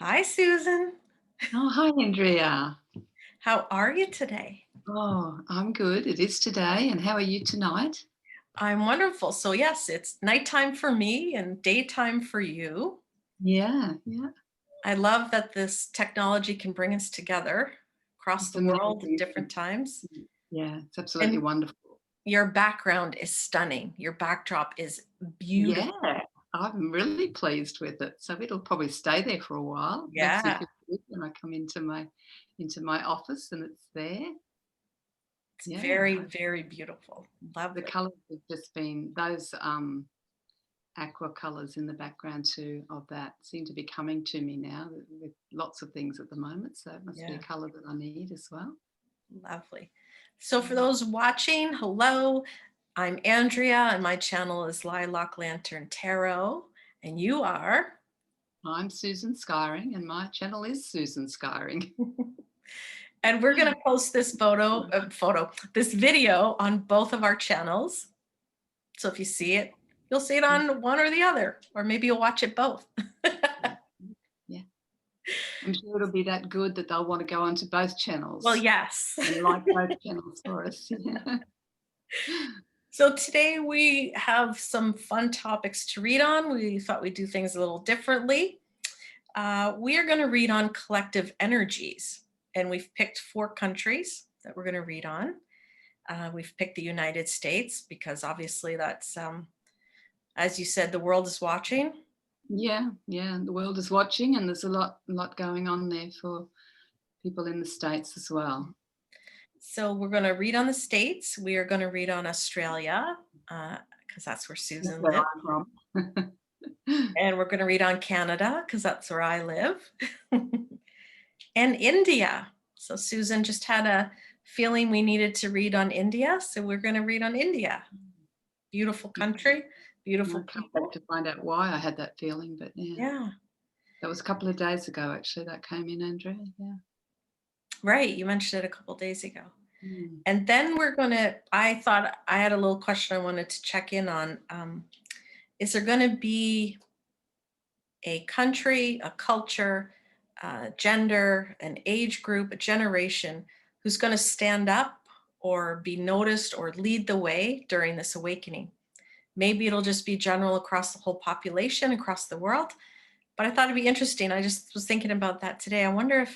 Hi, Susan. Oh, hi, Andrea. How are you today? Oh, I'm good. It is today. And how are you tonight? I'm wonderful. So, yes, it's nighttime for me and daytime for you. Yeah, yeah. I love that this technology can bring us together across It's the world at amazing. different times. Yeah, it's absolutely And wonderful. your background is stunning. Your backdrop is Yeah, beautiful. I'm really pleased with it. So it'll probably stay there for a while. Makes me Yeah, feel good when I come into my office and it's there. it's Yeah, very, very beautiful. the Lovely. colours have just been those aqua colours in the background too of that seem to be coming to me now with lots of things at the moment. So it must be a Yeah, colour that I need as well. lovely. So, for Mm. those watching, hello. I'm Andrea, and my channel is Lilac Lantern Tarot. And you are? I'm Susan Skyring, and my channel is Susan Skyring. And we're going to post this this video on both of our channels. So if you see it, you'll see it Yeah, on one or the other, or maybe you'll watch it both. yeah. I'm sure it'll be that good that they'll want to go onto both Well, channels yes. and like both channels for us. So today we have some fun topics to read on. We thought we'd do things a little differently. We are going to read on collective energies, and we've picked 4 countries that we're going to read on. We've picked the United States because obviously that's, as you said, the world is watching. Yeah, yeah. The world is watching, and there's a lot going on there for people in the States as well. So we're going to read on the States. We are going to read on Australia because that's where That's Susan where lives. I'm from. And we're going to read on Canada because that's where I live. And India. So Susan just had a feeling we needed to read on India. So we're going to read on India. Beautiful country, I'll beautiful come back people. to find out why I had that feeling, but yeah. Yeah. That was a couple of days ago, actually, that came in, Andrea. Yeah. Right. You mentioned it a couple days ago. Mm. And then I thought I had a little question I wanted to check in on. Is there going to be a country, a culture, gender, an age group, a generation who's going to stand up or be noticed or lead the way during this awakening? Maybe it'll just be general across the whole population, across the world. But I thought it'd be interesting. I just was thinking about that today. I wonder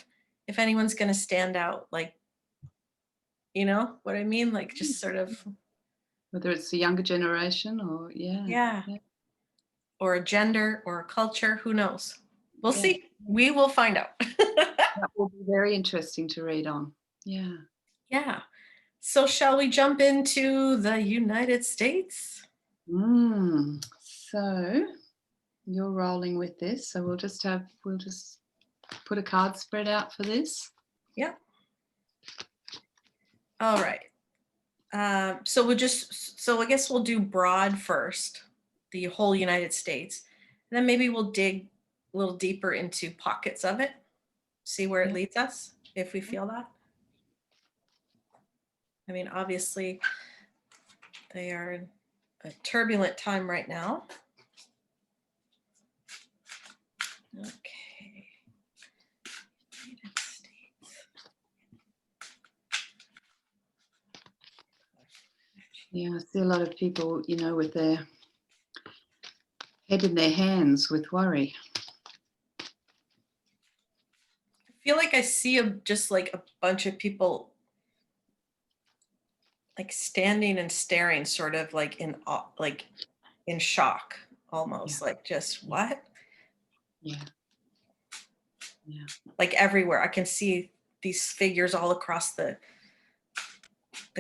if anyone's going to stand out, like, you know what I mean? Like just sort of, Whether it's the younger generation or, yeah, yeah, yeah, or a gender or a culture, who knows? We'll yeah. see. We will find out. That will be very interesting to read on. Yeah. Yeah. So, shall we jump into the United States? So you're rolling with this. So we'll just put a card spread out for this. Yeah. All right. So I guess we'll do broad first, the whole United States. And then maybe we'll dig a little deeper into pockets of it, see where it Yeah. leads us, if we feel that. I mean, obviously, they are in a turbulent time right now. Okay. United States. Yeah. I see a lot of people, with their head in their hands with worry. I feel like I see just like a bunch of people like standing and staring, sort of like in shock, Yeah. almost like just Yeah. what? Yeah. Yeah. Like everywhere. I can see these figures all across the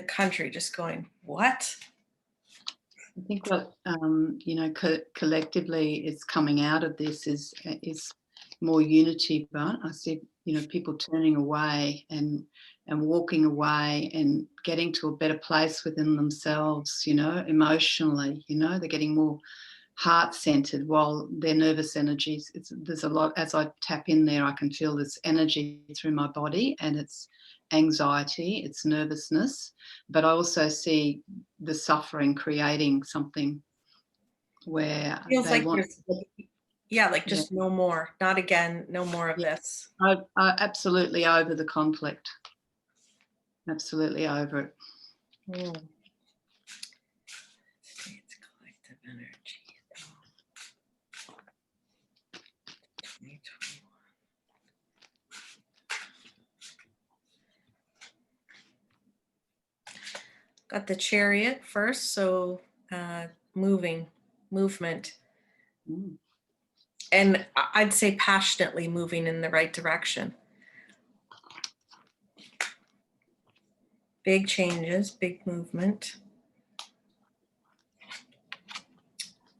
country just going, what? I think what collectively is coming out of this is more unity. But I see people turning away and walking away and getting to a better place within themselves. Emotionally. They're getting more heart centered while their nervous energies. There's a lot as I tap in there. I can feel this energy through my body, and it's anxiety, it's nervousness, but I also see the suffering creating something where Feels they like want. there's Yeah, like Yeah, just no more, not again, no more of yeah. this. Absolutely over the conflict. Absolutely over it. Mm. States collective energy. Oh, 2021. Got the Chariot first, so movement, Mm. and I'd say passionately moving in the right direction. Big changes, big movement.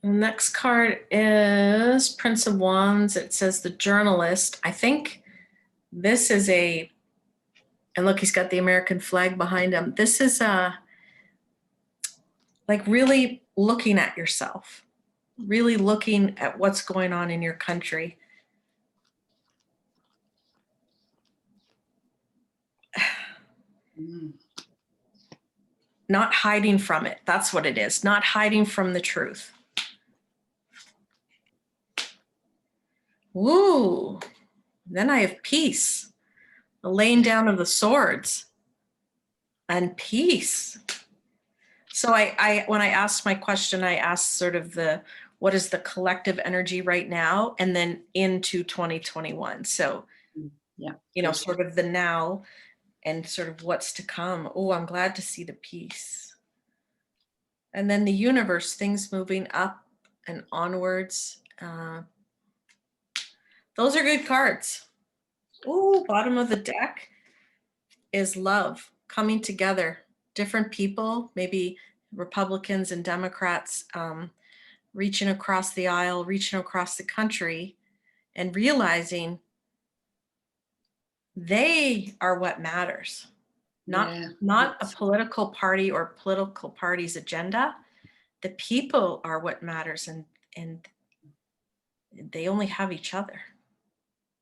The next card is Prince of Wands. It says the journalist. I think this is and look, he's got the American flag behind him. This is like really looking at yourself, really looking at what's going on in your country. Mm. Not hiding from it. That's what it is. Not hiding from the truth. Woo. Then I have peace, the laying down of the swords, and peace. So I when I asked my question, I asked sort of what is the collective energy right now, and then into 2021. So, Yeah. Good. sort of the now and sort of what's to come. Oh, I'm glad to see the peace. And then the universe, things moving up and onwards. Those are good cards. Oh, bottom of the deck is love coming together. Different people, maybe Republicans and Democrats, reaching across the aisle, reaching across the country, and realizing they are what matters. Not Yeah. not a political party or political party's agenda. The people are what matters, and they only have each other.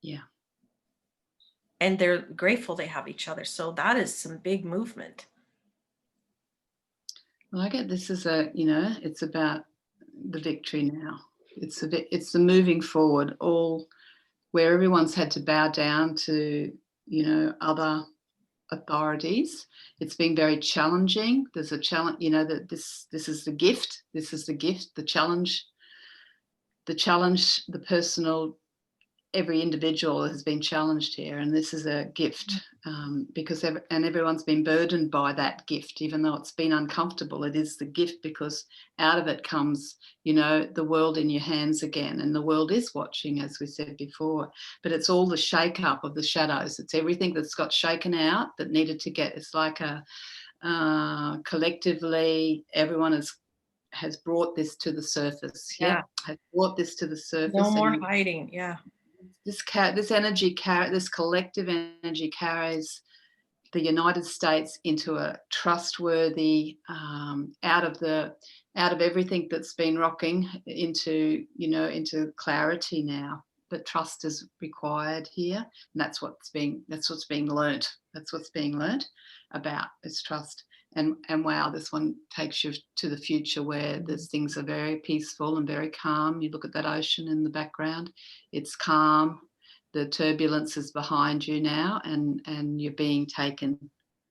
Yeah. And they're grateful they have each other. So that is some big movement. Well, I get this as it's about the victory now. It's the moving forward, all where everyone's had to bow down to, other authorities. It's been very challenging. There's a challenge, that this is the gift. This is the gift, the challenge, the personal. Every individual has been challenged here, and this is a gift, because everyone's been burdened by that gift, even though it's been uncomfortable. It is the gift because out of it comes, the world in your hands again, and the world is watching, as we said before. But it's all the shake up of the shadows. It's everything that's got shaken out that needed to get. It's like collectively, everyone has brought this to the surface. Yeah. Yep, has brought this to the No surface, more and hiding. Yeah. this collective energy carries the United States into a trustworthy, out of everything that's been rocking into clarity now. But trust is required here, and that's what's being learnt. That's what's being learnt about is trust. And wow, this one takes you to the future where there's things are very peaceful and very calm. You look at that ocean in the background; it's calm. The turbulence is behind you now, and you're being taken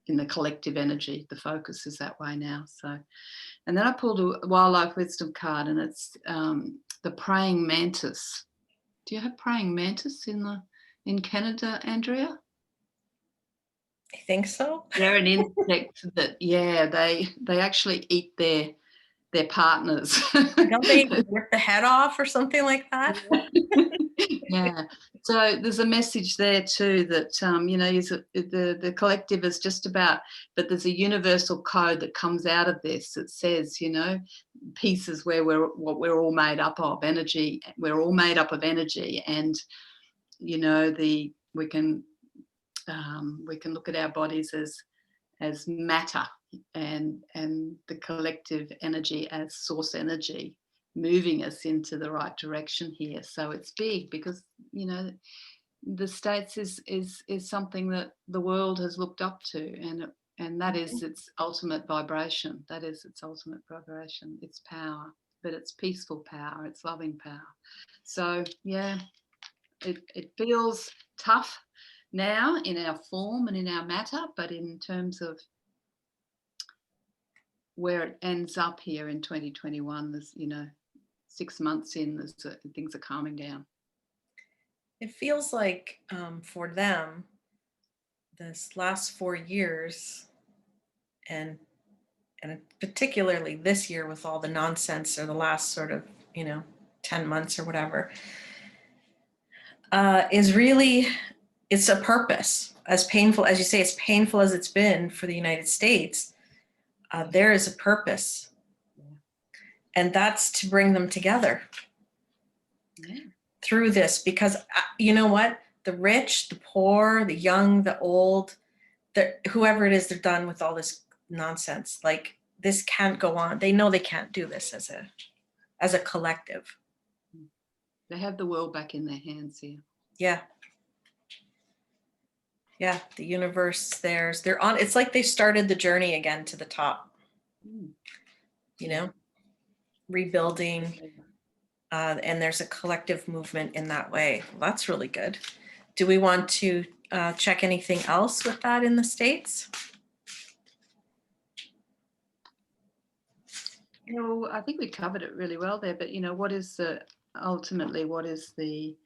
in the collective energy. The focus is that way now. So, and then I pulled a wildlife wisdom card, and it's the praying mantis. Do you have praying mantis in Canada, Andrea? I think so. They're an insect that, yeah, they actually eat their partners. Don't they rip the head off or something like that? Yeah. So there's a message there too that the collective is just about, but there's a universal code that comes out of this that says, pieces where we're all made up of energy. We're all made up of energy, and we can look at our bodies as matter, and the collective energy as source energy moving us into the right direction here. So it's big because the States is something that the world has looked up to, and that is its ultimate vibration. That is its ultimate vibration, its power. but it's peaceful power, it's loving power. So yeah, it feels tough now in our form and in our matter, but in terms of where it ends up here in 2021, there's 6 months in, things are calming down. It feels like for them, this last 4 years, and particularly this year with all the nonsense, or the last sort of 10 months or whatever, is really, it's a purpose. As painful as you say, as painful as it's been for the United States, there is a purpose, and that's to bring them together through this. Because you know what, the rich, the poor, the young, the old, whoever it is, they're done with all this nonsense. Like, this can't go on. They know they can't do this as a collective. They have the world back in their hands here. Yeah, the universe, they're on. It's like they started the journey again to the top. Rebuilding, and there's a collective movement in that way. Well, that's really good. Do we want to check anything else with that in the States? I think we covered it really well there, but what is ultimately what is the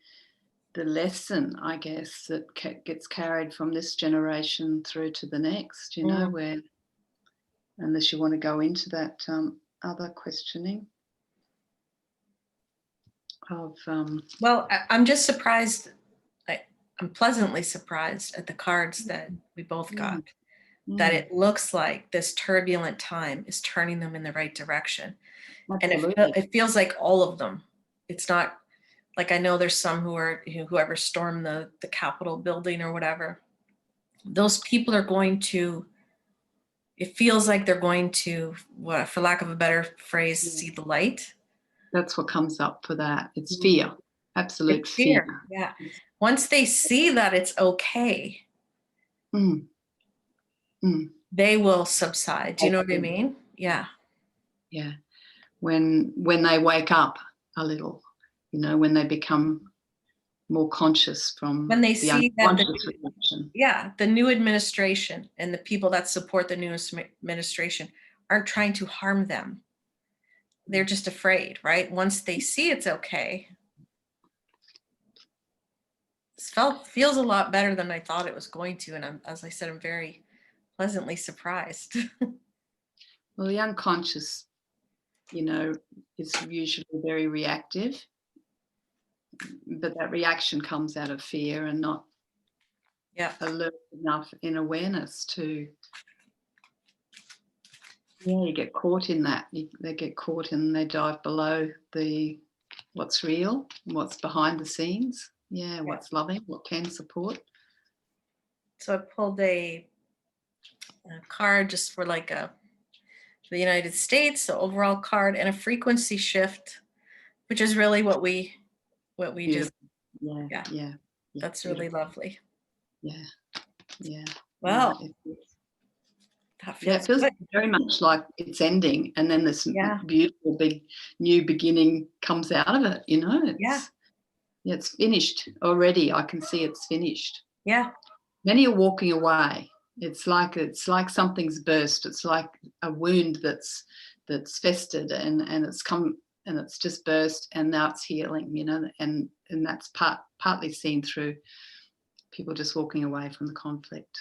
lesson, I guess, that gets carried from this generation through to the next, where, unless you want to go into that other questioning of well, I'm just surprised. I'm pleasantly surprised at the cards that we both got, that it looks like this turbulent time is turning them in the right direction. Absolutely. And it feels like all of them. It's not like, I know there's some whoever stormed the Capitol building or whatever, those people are going to, it feels like they're going to, for lack of a better phrase, see the light. That's what comes up for that. It's fear. Absolute it's fear. Yeah. Once they see that it's okay, they will subside. Do you know what I mean? Yeah. Yeah. When they wake up a little, when they become more conscious from when they the see that reaction. The new administration and the people that support the new administration aren't trying to harm them. They're just afraid, right? Once they see it's okay, it feels a lot better than I thought it was going to. And as I said, I'm very pleasantly surprised. Well, the unconscious, is usually very reactive, but that reaction comes out of fear and not alert enough in awareness to, you get caught in that. They get caught and they dive below what's real, what's behind the scenes. What's loving, what can support. So I pulled a card just for the United States, the overall card, and a frequency shift, which is really what we just, that's really lovely. Yeah. Well, that feels it feels very much like it's ending, and then this beautiful big new beginning comes out of it. It's finished already. I can see it's finished. Yeah. Many are walking away. It's like something's burst. It's like a wound that's festered and it's come and it's just burst, and now it's healing. And that's partly seen through people just walking away from the conflict.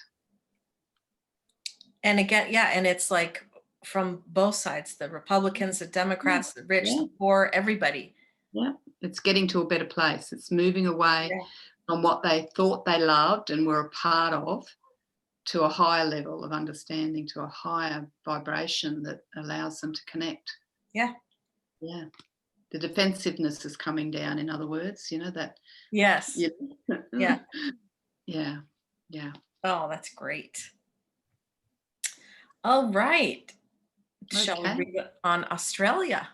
And again, and it's like from both sides, the Republicans, the Democrats, the rich, the poor, everybody. Yeah, it's getting to a better place. It's moving away from what they thought they loved and were a part of, to a higher level of understanding, to a higher vibration that allows them to connect. Yeah. The defensiveness is coming down, in other words, that. Yes. Yeah. Yeah. Oh, that's great. All right. Shall we read it on Australia?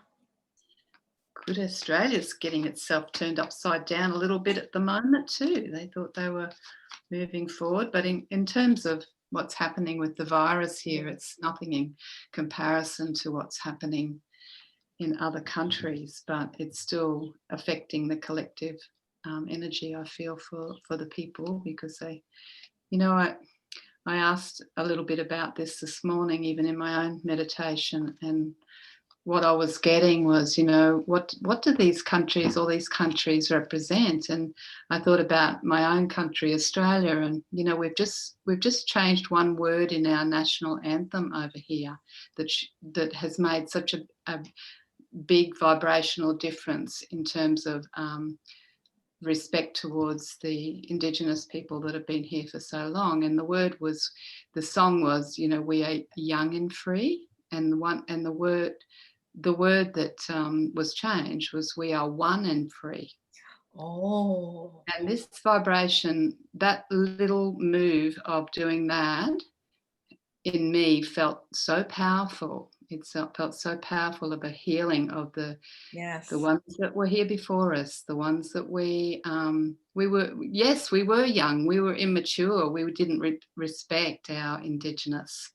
Good. Australia's getting itself turned upside down a little bit at the moment too. They thought they were moving forward, but in terms of what's happening with the virus here, it's nothing in comparison to what's happening in other countries, but it's still affecting the collective energy, I feel, for the people, because they, I asked a little bit about this morning, even in my own meditation, and what I was getting was, what do these countries, all these countries represent? And I thought about my own country, Australia, and we've just changed one word in our national anthem over here that has made such a big vibrational difference in terms of respect towards the Indigenous people that have been here for so long. And the song was, we are young and free, and the word that was changed was, we are one and free. Oh. And this vibration, that little move of doing that, in me felt so powerful. It felt so powerful of a healing of the ones that were here before us, the ones that we were young, we were immature, we didn't respect our Indigenous.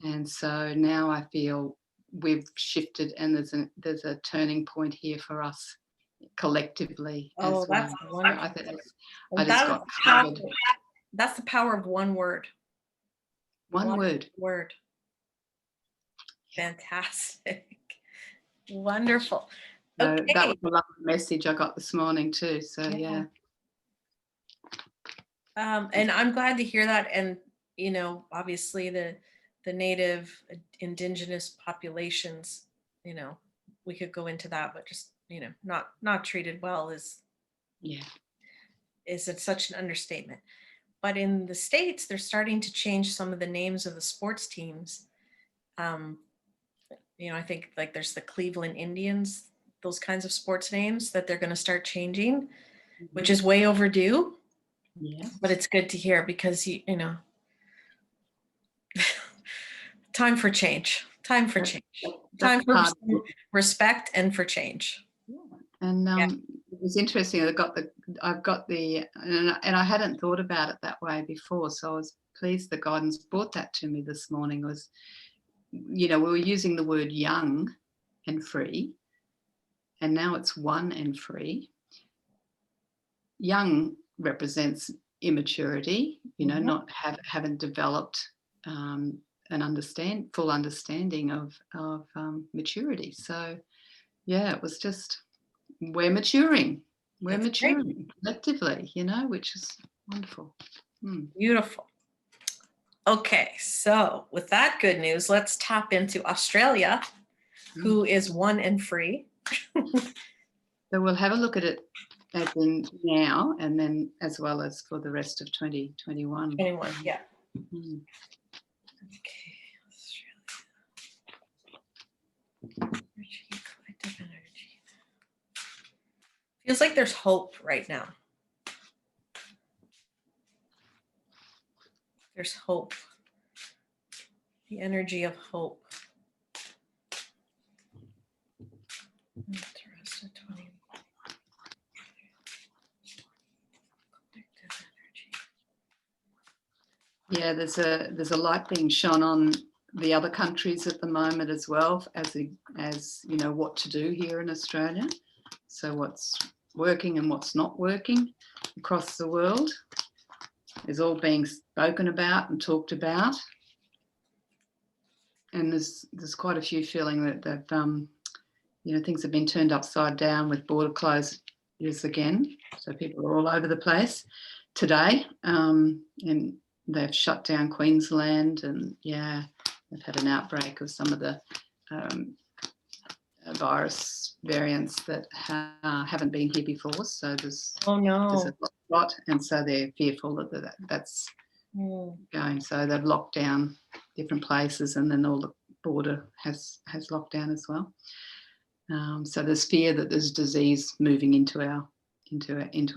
And so now I feel we've shifted, and there's a turning point here for us collectively as well. That's wonderful. I think I just got covered. That's the power of one word. One word. Fantastic. Wonderful. So okay. That was a lovely message I got this morning too. So yeah. And I'm glad to hear that. And obviously the native Indigenous populations, we could go into that, but just not treated well is such an understatement. But in the States, they're starting to change some of the names of the sports teams. I think like there's the Cleveland Indians, those kinds of sports names that they're going to start changing, which is way overdue. Yeah. But it's good to hear, because time for change. Time for respect and for change. Yeah. And it was interesting. I've got the, and I hadn't thought about it that way before. So I was pleased the guidance brought that to me this morning. Was, we were using the word young and free, and now it's one and free. Young represents immaturity, not haven't developed full understanding of maturity. So yeah, it was just, we're maturing collectively, which is wonderful. Beautiful. Okay, so with that good news, let's tap into Australia, who is one and free. So we'll have a look at it as in now, and then as well as for the rest of 2021. 21, yeah. Okay, Australia. Collective energy. Feels like there's hope right now. There's hope. The energy of hope. Yeah, there's a light being shone on the other countries at the moment as well, as what to do here in Australia. So what's working and what's not working across the world is all being spoken about and talked about. And there's quite a few feeling that things have been turned upside down with border closures again. So people are all over the place today, and they've shut down Queensland, and they've had an outbreak of some of the virus variants that haven't been here before. So there's a lot, and so they're fearful that that's going. So they've locked down different places, and then all the border has locked down as well. So there's fear that there's disease moving into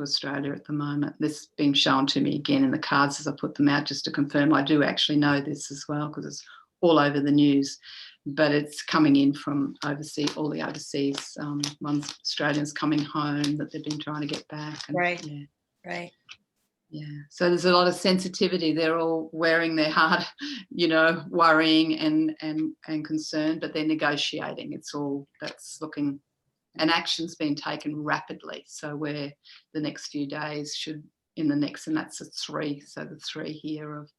Australia at the moment. This being shown to me again in the cards as I put them out, just to confirm. I do actually know this as well, because it's all over the news, but it's coming in from overseas, all the overseas ones, Australians coming home that they've been trying to get back. And, right. Yeah. So there's a lot of sensitivity. They're all wearing their heart, worrying and concerned, but they're negotiating. It's all that's looking, and action's been taken rapidly. So where the next few days should in the next, and that's a 3. So the 3 here of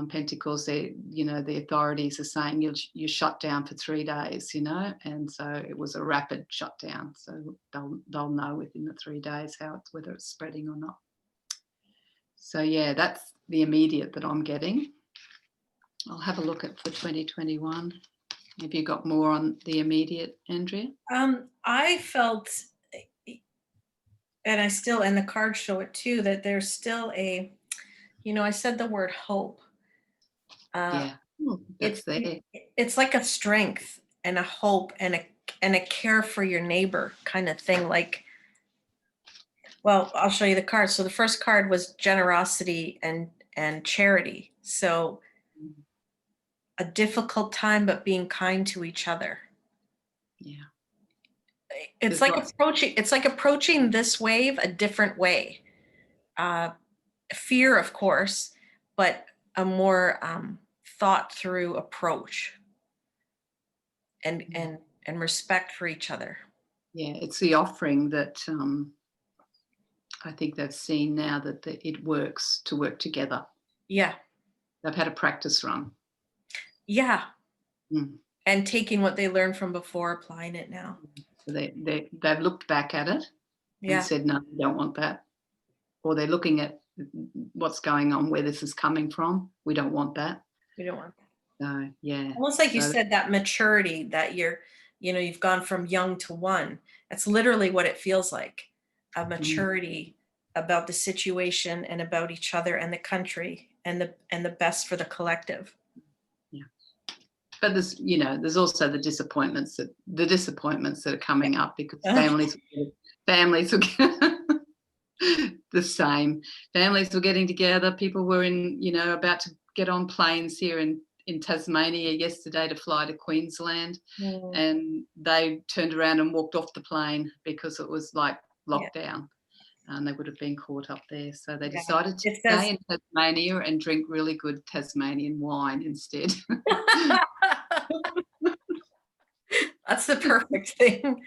Pentacles, the authorities are saying you're shut down for 3 days, and so it was a rapid shutdown. So they'll know within the 3 days whether it's spreading or not. So yeah, that's the immediate that I'm getting. I'll have a look at for 2021. Have you got more on the immediate, Andrea? I felt, and the cards show it too, that there's still I said the word hope. Yeah, that's there. It's like a strength and a hope and a care for your neighbor kind of thing. Like, well, I'll show you the cards. So the first card was generosity and charity. So a difficult time, but being kind to each other. Yeah. It's like approaching this wave a different way. Fear, of course, but a more thought through approach and respect for each other. Yeah, it's the offering that I think they've seen now that it works to work together. Yeah. They've had a practice run. Yeah. Mm. And taking what they learned from before, applying it now. So they've looked back at it and said, no, we don't want that. Or they're looking at what's going on, where this is coming from. We don't want that. We don't want that. So, yeah. Almost like you said, that maturity that you've gone from young to one. That's literally what it feels like, a maturity about the situation and about each other and the country and the best for the collective. Yeah. But there's also the disappointments that are coming up, because families were the same. Families were getting together. People were about to get on planes here in Tasmania yesterday to fly to Queensland, and they turned around and walked off the plane because it was like lockdown, and they would have been caught up there. So they decided to stay in Tasmania and drink really good Tasmanian wine instead. That's the perfect thing.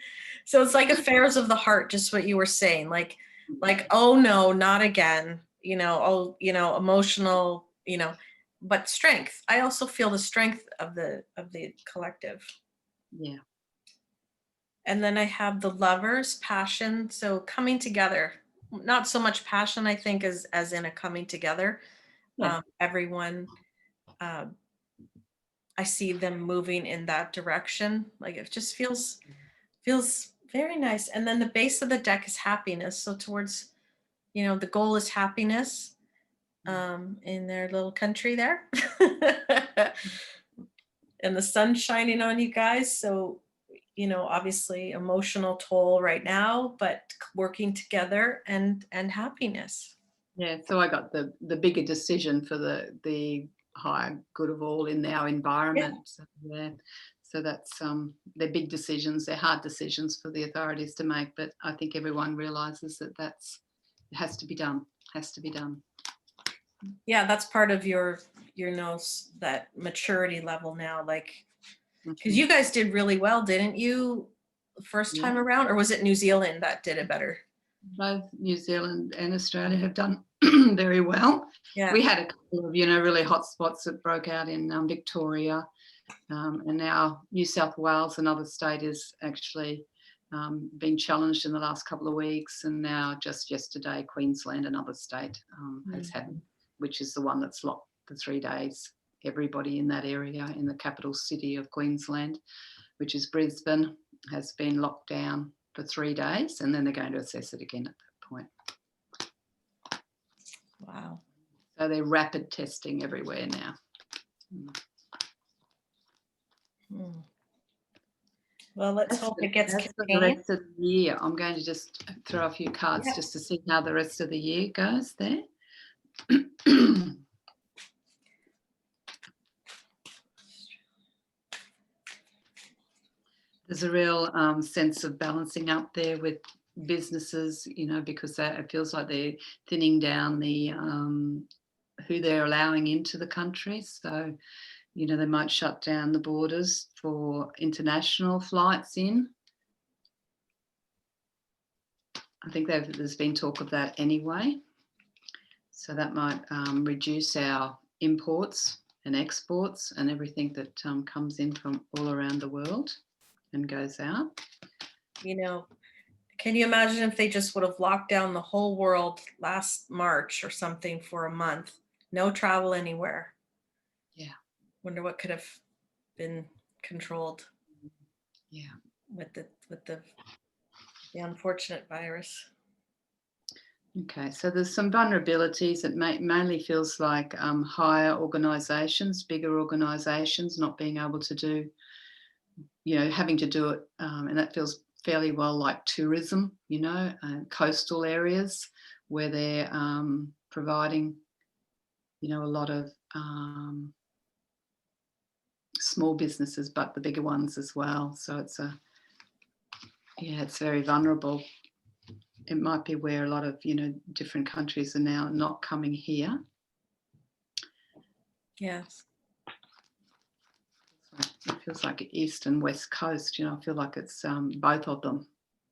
So it's like affairs of the heart, just what you were saying, like, oh no, not again, emotional, but strength. I also feel the strength of the collective. Yeah. And then I have the Lovers, passion. So coming together, not so much passion, I think, as in a coming together. Yeah. Everyone, I see them moving in that direction. Like, it just feels very nice. And then the base of the deck is happiness. So towards, the goal is happiness in their little country there. And the sun's shining on you guys. So, obviously emotional toll right now, but working together and happiness. Yeah. So I got the bigger decision for the higher good of all in our environment. Yeah. So that's they're big decisions. They're hard decisions for the authorities to make, but I think everyone realizes that it has to be done. Yeah, that's part of your that maturity level now, like, because you guys did really well, didn't you, the first time around, or was it New Zealand that did it better? Both New Zealand and Australia have done very well. Yeah. We had a couple of really hot spots that broke out in Victoria, and now New South Wales, another state, is actually been challenged in the last couple of weeks, and now just yesterday Queensland, another state, has had, which is the one that's locked for 3 days. Everybody in that area, in the capital city of Queensland, which is Brisbane, has been locked down for 3 days, and then they're going to assess it again at that point. Wow. So they're rapid testing everywhere now. Well, let's hope it gets contained. For the rest of the year, I'm going to just throw a few cards just to see how the rest of the year goes there. There's a real sense of balancing up there with businesses, because it feels like they're thinning down the who they're allowing into the country. So, they might shut down the borders for international flights in. I think there's been talk of that anyway. So that might reduce our imports and exports and everything that comes in from all around the world and goes out. Can you imagine if they just would have locked down the whole world last March or something for a month? No travel anywhere. Yeah. Wonder what could have been controlled. Yeah. With the unfortunate virus. Okay, so there's some vulnerabilities. It mainly feels like higher organisations, bigger organisations not being able to do, having to do it, and that feels fairly well like tourism, coastal areas where they're providing, a lot of small businesses, but the bigger ones as well. So it's very vulnerable. It might be where a lot of, different countries are now not coming here. Yes. It feels like East and West Coast, I feel like it's both of them.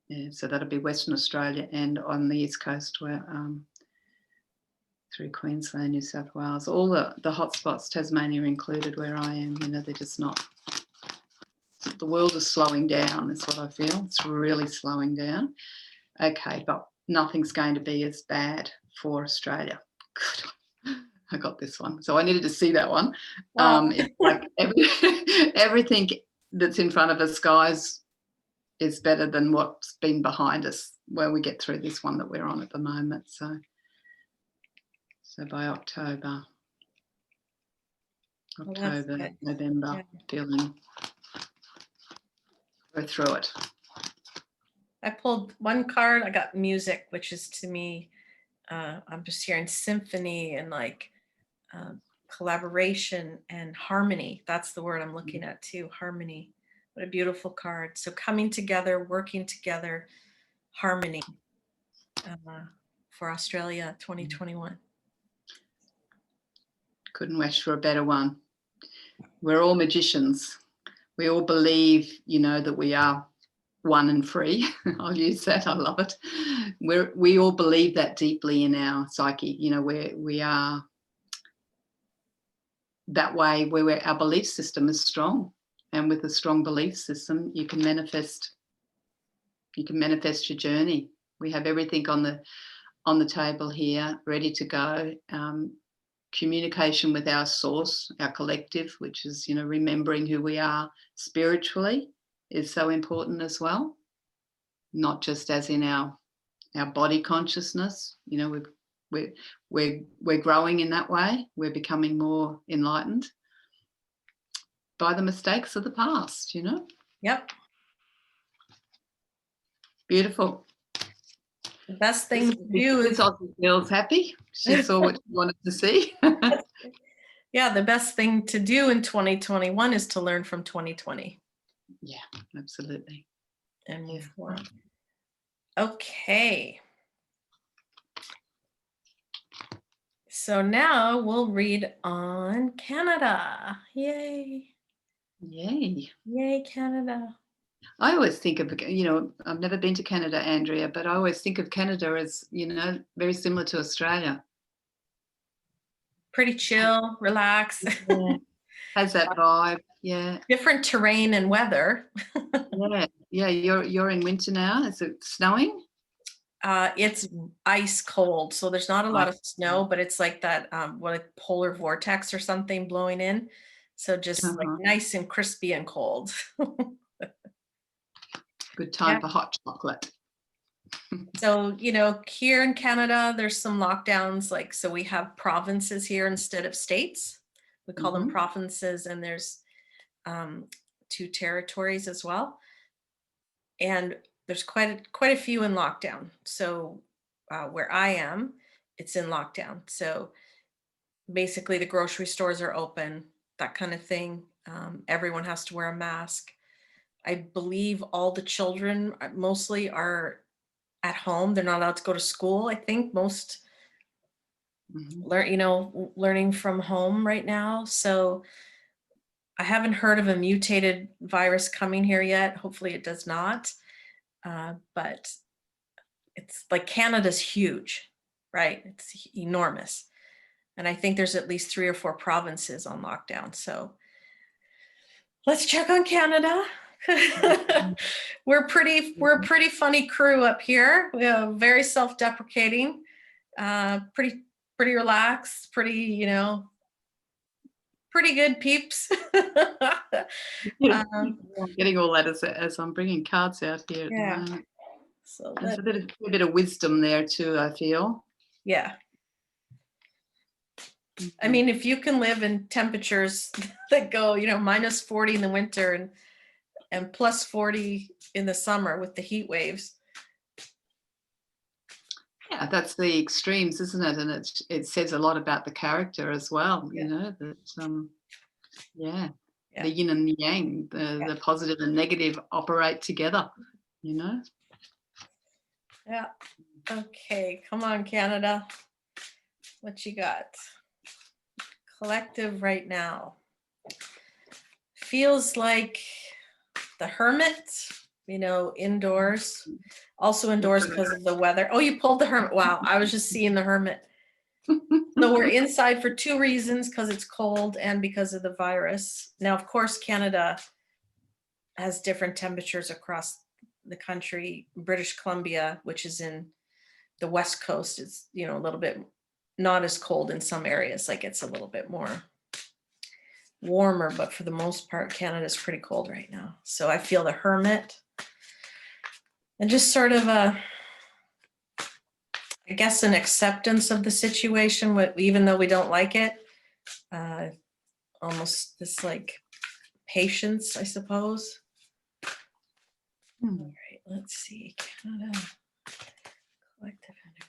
Yeah, so that'll be Western Australia and on the East Coast where through Queensland, New South Wales, all the hotspots, Tasmania included where I am, they're just not, the world is slowing down is what I feel. It's really slowing down. Okay, but nothing's going to be as bad for Australia. Good. I got this one. So I needed to see that one. Wow. It's like everything that's in front of us, guys, is better than what's been behind us when we get through this one that we're on at the moment. So by October, November, Yeah. feeling go through it. I pulled one card. I got music, which is to me, I'm just hearing symphony and like collaboration and harmony. That's the word I'm looking at too, harmony. What a beautiful card. So coming together, working together, harmony for Australia 2021. Couldn't wish for a better one. We're all magicians. We all believe, that we are one and free. I'll use that. I love it. We all believe that deeply in our psyche. We are that way where our belief system is strong. And with a strong belief system, you can manifest your journey. We have everything on the table here, ready to go. Communication with our source, our collective, which is, remembering who we are spiritually is so important as well. Not just as in our body consciousness, we're growing in that way. We're becoming more enlightened by the mistakes of the past, Yep. Beautiful. The best thing to do is Aussie girl's happy. She saw what she wanted to see. yeah, the best thing to do in 2021 is to learn from 2020. Yeah, absolutely. And move forward. Okay. So now we'll read on Canada. Yay. Yay. Yay, Canada. I always think of, I've never been to Canada, Andrea, but I always think of Canada as, very similar to Australia. Pretty chill, relax. Yeah. Has that vibe. Yeah. Different terrain and weather. Yeah. You're in winter now. Is it snowing? It's ice cold, so there's not a lot of snow, but it's like that like polar vortex or something blowing in. So just like nice and crispy and cold. Good time for hot chocolate. So, here in Canada, there's some lockdowns. So we have provinces here instead of states. We call them provinces, and there's 2 territories as well. And there's quite a few in lockdown. So where I am, it's in lockdown. So basically the grocery stores are open, that kind of thing. Everyone has to wear a mask. I believe all the children mostly are at home. They're not allowed to go to school. I think most Mhm. learning from home right now. So I haven't heard of a mutated virus coming here yet. Hopefully it does not. But it's like Canada's huge, right? It's enormous. And I think there's at least 3 or 4 provinces on lockdown. So let's check on Canada. We're a pretty funny crew up here. We're very self-deprecating, pretty relaxed, pretty good peeps. um, I'm getting all that as I'm bringing cards out here at the yeah. moment. So There's a bit of wisdom there too, I feel. yeah. I Mhm. mean, if you can live in temperatures that go, minus 40 in the winter and plus 40 in the summer with the heat waves. Yeah, that's the extremes, isn't it? And it says a lot about the character as well, Yeah. that yeah, Yeah. the yin and the yang, the positive and negative operate together, you know? Yeah. Okay. Come on, Canada. What you got? Collective right now. Feels like the hermit, indoors. Also indoors because of the weather. Oh, you pulled the hermit. Wow. I was just seeing the hermit. So we're inside for 2 reasons, because it's cold and because of the virus. Now, of course, Canada has different temperatures across the country. British Columbia, which is in the West Coast, is, a little bit not as cold in some areas. Like it's a little bit more warmer, but for the most part, Canada's pretty cold right now. So I feel the hermit and just sort of I guess an acceptance of the situation, even though we don't like it. Almost this like patience, I suppose. All Hmm. right, let's see. Canada collective energy.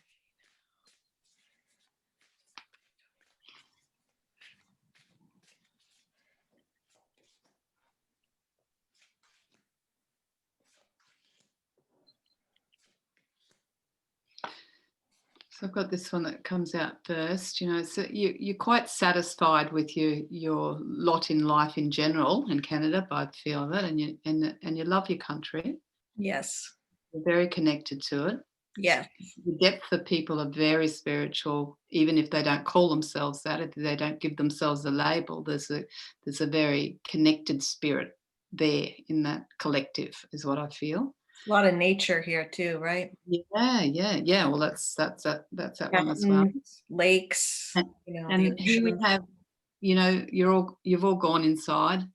So I've got this one that comes out first. So you're quite satisfied with your lot in life in general in Canada, by the feel of it, and you love your country. Yes. You're very connected to it. Yeah. The depth of people are very spiritual, even if they don't call themselves that, if they don't give themselves a label. There's a very connected spirit there in that collective, is what I feel. A lot of nature here too, right? Yeah. Well, that's that one as well. Mountains, lakes, And, the and here we ocean. have, you've all gone inside.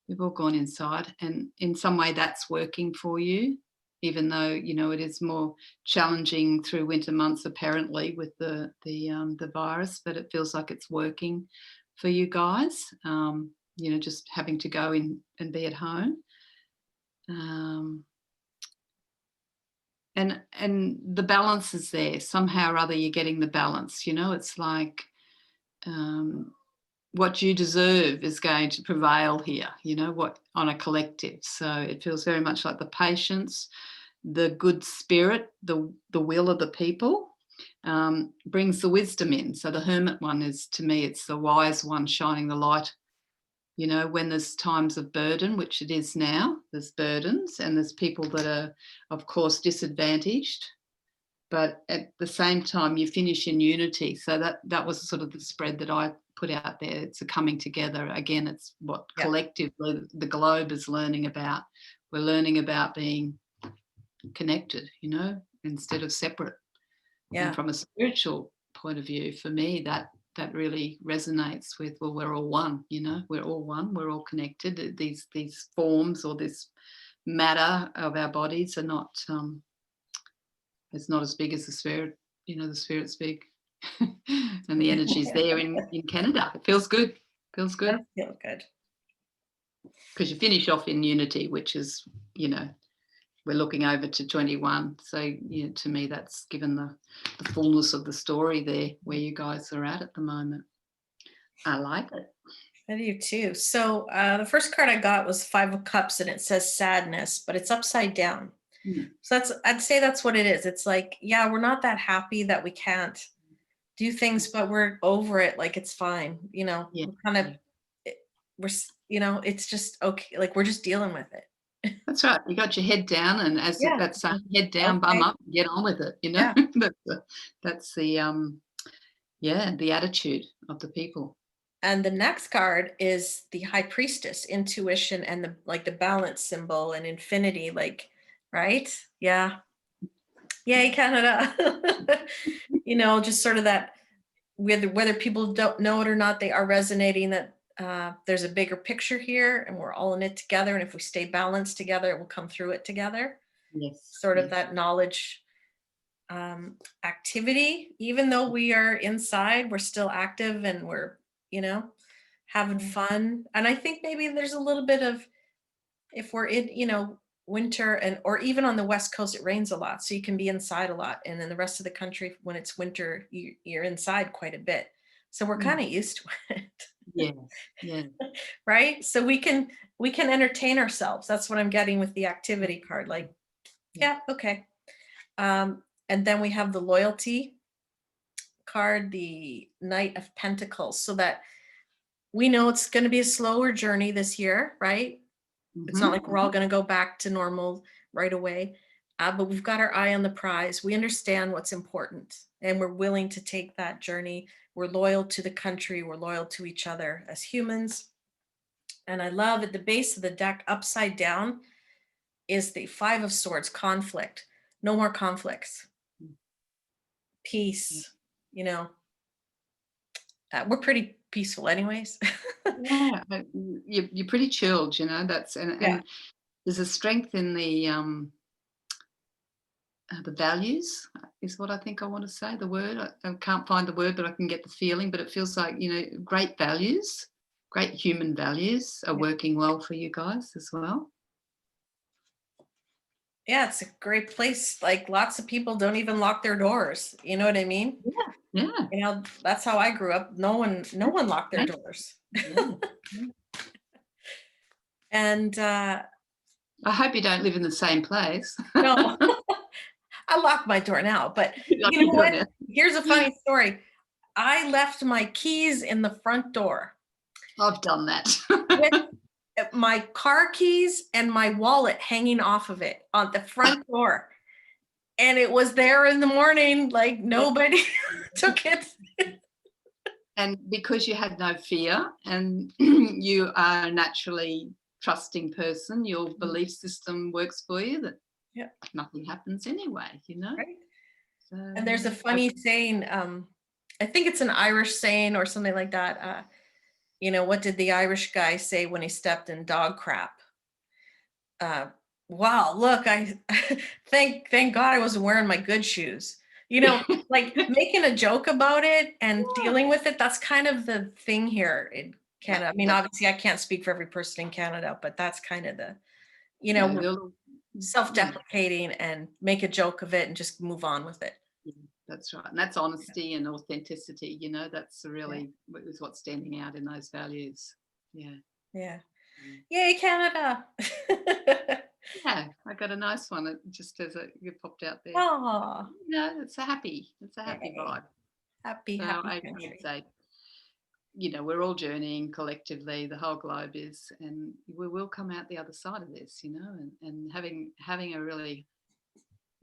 You've all gone inside, and in some way that's working for you, even though it is more challenging through winter months apparently with the virus, but it feels like it's working for you guys. Just having to go in and be at home. And the balance is there somehow or other. You're getting the balance. It's like what you deserve is going to prevail here. What on a collective. So it feels very much like the patience, the good spirit, the will of the people brings the wisdom in. So the hermit one is, to me, it's the wise one shining the light. When there's times of burden, which it is now, there's burdens and there's people that are, of course, disadvantaged. But at the same time, you finish in unity. So that was sort of the spread that I put out there. It's a coming together. Again, it's what Yeah. collectively the globe is learning about. We're learning about being connected, instead of separate. Yeah. And from a spiritual point of view, for me, that really resonates with, well, we're all one, we're all one, we're all connected. These forms or this matter of our bodies are not, it's not as big as the spirit, the spirit's big. And the energy's there in Canada. It feels good. Feels good. Does feel good. Because you finish off in unity, which is, we're looking over to 21. So, to me, that's given the fullness of the story there where you guys are at the moment. I like it. I do too. So the first card I got was 5 of Cups, and it says sadness, but it's upside down. Mm. So I'd say that's what it is. It's like, yeah, we're not that happy that we can't do things, but we're over it. Like it's fine. Yeah, We're kind of, yeah. it's just okay. Like we're just dealing with it. That's right. You got your head down, and as Yeah. that saying, head down, bum Okay. up, get on with it, you know? Yeah. That's the yeah, the attitude of the people. And the next card is the high priestess, intuition, and the balance symbol and infinity, like, right? Yeah. Yay, Canada. Just sort of that, whether people don't know it or not, they are resonating that there's a bigger picture here and we're all in it together. And if we stay balanced together, it will come through it together. Yes, Sort of yes. that knowledge activity. Even though we are inside, we're still active and we're, you know, having fun. And I think maybe there's a little bit of, if we're in, winter, and or even on the West Coast, it rains a lot. So you can be inside a lot. And then the rest of the country, when it's winter, you're inside quite a bit. So we're Mm. kind of used to it. Yes, yeah. Right. So we can entertain ourselves. That's what I'm getting with the activity card. Like, Yeah. yeah, okay. And then we have the loyalty card, the Knight of Pentacles, so that we know it's going to be a slower journey this year, right? It's not Mhm, like we're all mhm. going to go back to normal right away. But we've got our eye on the prize. We understand what's important and we're willing to take that journey. We're loyal to the country. We're loyal to each other as humans. And I love at the base of the deck, upside down, is the Five of Swords, conflict. No more conflicts, Yeah. peace. You know, we're pretty peaceful, anyways. Yeah, you're pretty chilled, you know, that's Yeah. and there's a strength in the values is what I think I want to say, the word. I can't find the word, but I can get the feeling, but it feels like, great values, great human values are Yeah. working well for you guys as well. Yeah, it's a great place. Like lots of people don't even lock their doors. You know what I mean? Yeah, yeah, That's how I grew up. No one locked their yeah, doors. yeah, yeah. And I hope you don't live in the same place. no, I lock my door now. But Like you you know do what? now. Here's a funny story. I left my keys in the front door I've done that. with my car keys and my wallet hanging off of it on the front door. And it was there in the morning, like nobody took it. And because you had no fear and you are a naturally trusting person, your belief system works for you that Yeah, nothing happens anyway, you know? right. So, And there's a funny saying, I think it's an Irish saying or something like that. What did the Irish guy say when he stepped in dog crap? Uh, wow, look, I thank God I wasn't wearing my good shoes. Like making a joke about it and dealing with it. That's kind of the thing here in yeah, Canada. I mean, that, obviously I can't speak for every person in Canada, but that's kind of the, yeah, we're yeah, self-deprecating and make a joke of it and just move on with it. yeah, that's right. And that's honesty and authenticity, that's Yeah. really is what's standing out in those values. Yeah. Yeah. Mm. Yay, Canada. Yeah, I got a nice one. It just as you popped out there. Oh, It's a happy yay. vibe. Happy, So happy I would country. say, we're all journeying collectively, the whole globe is, and we will come out the other side of this, and having a really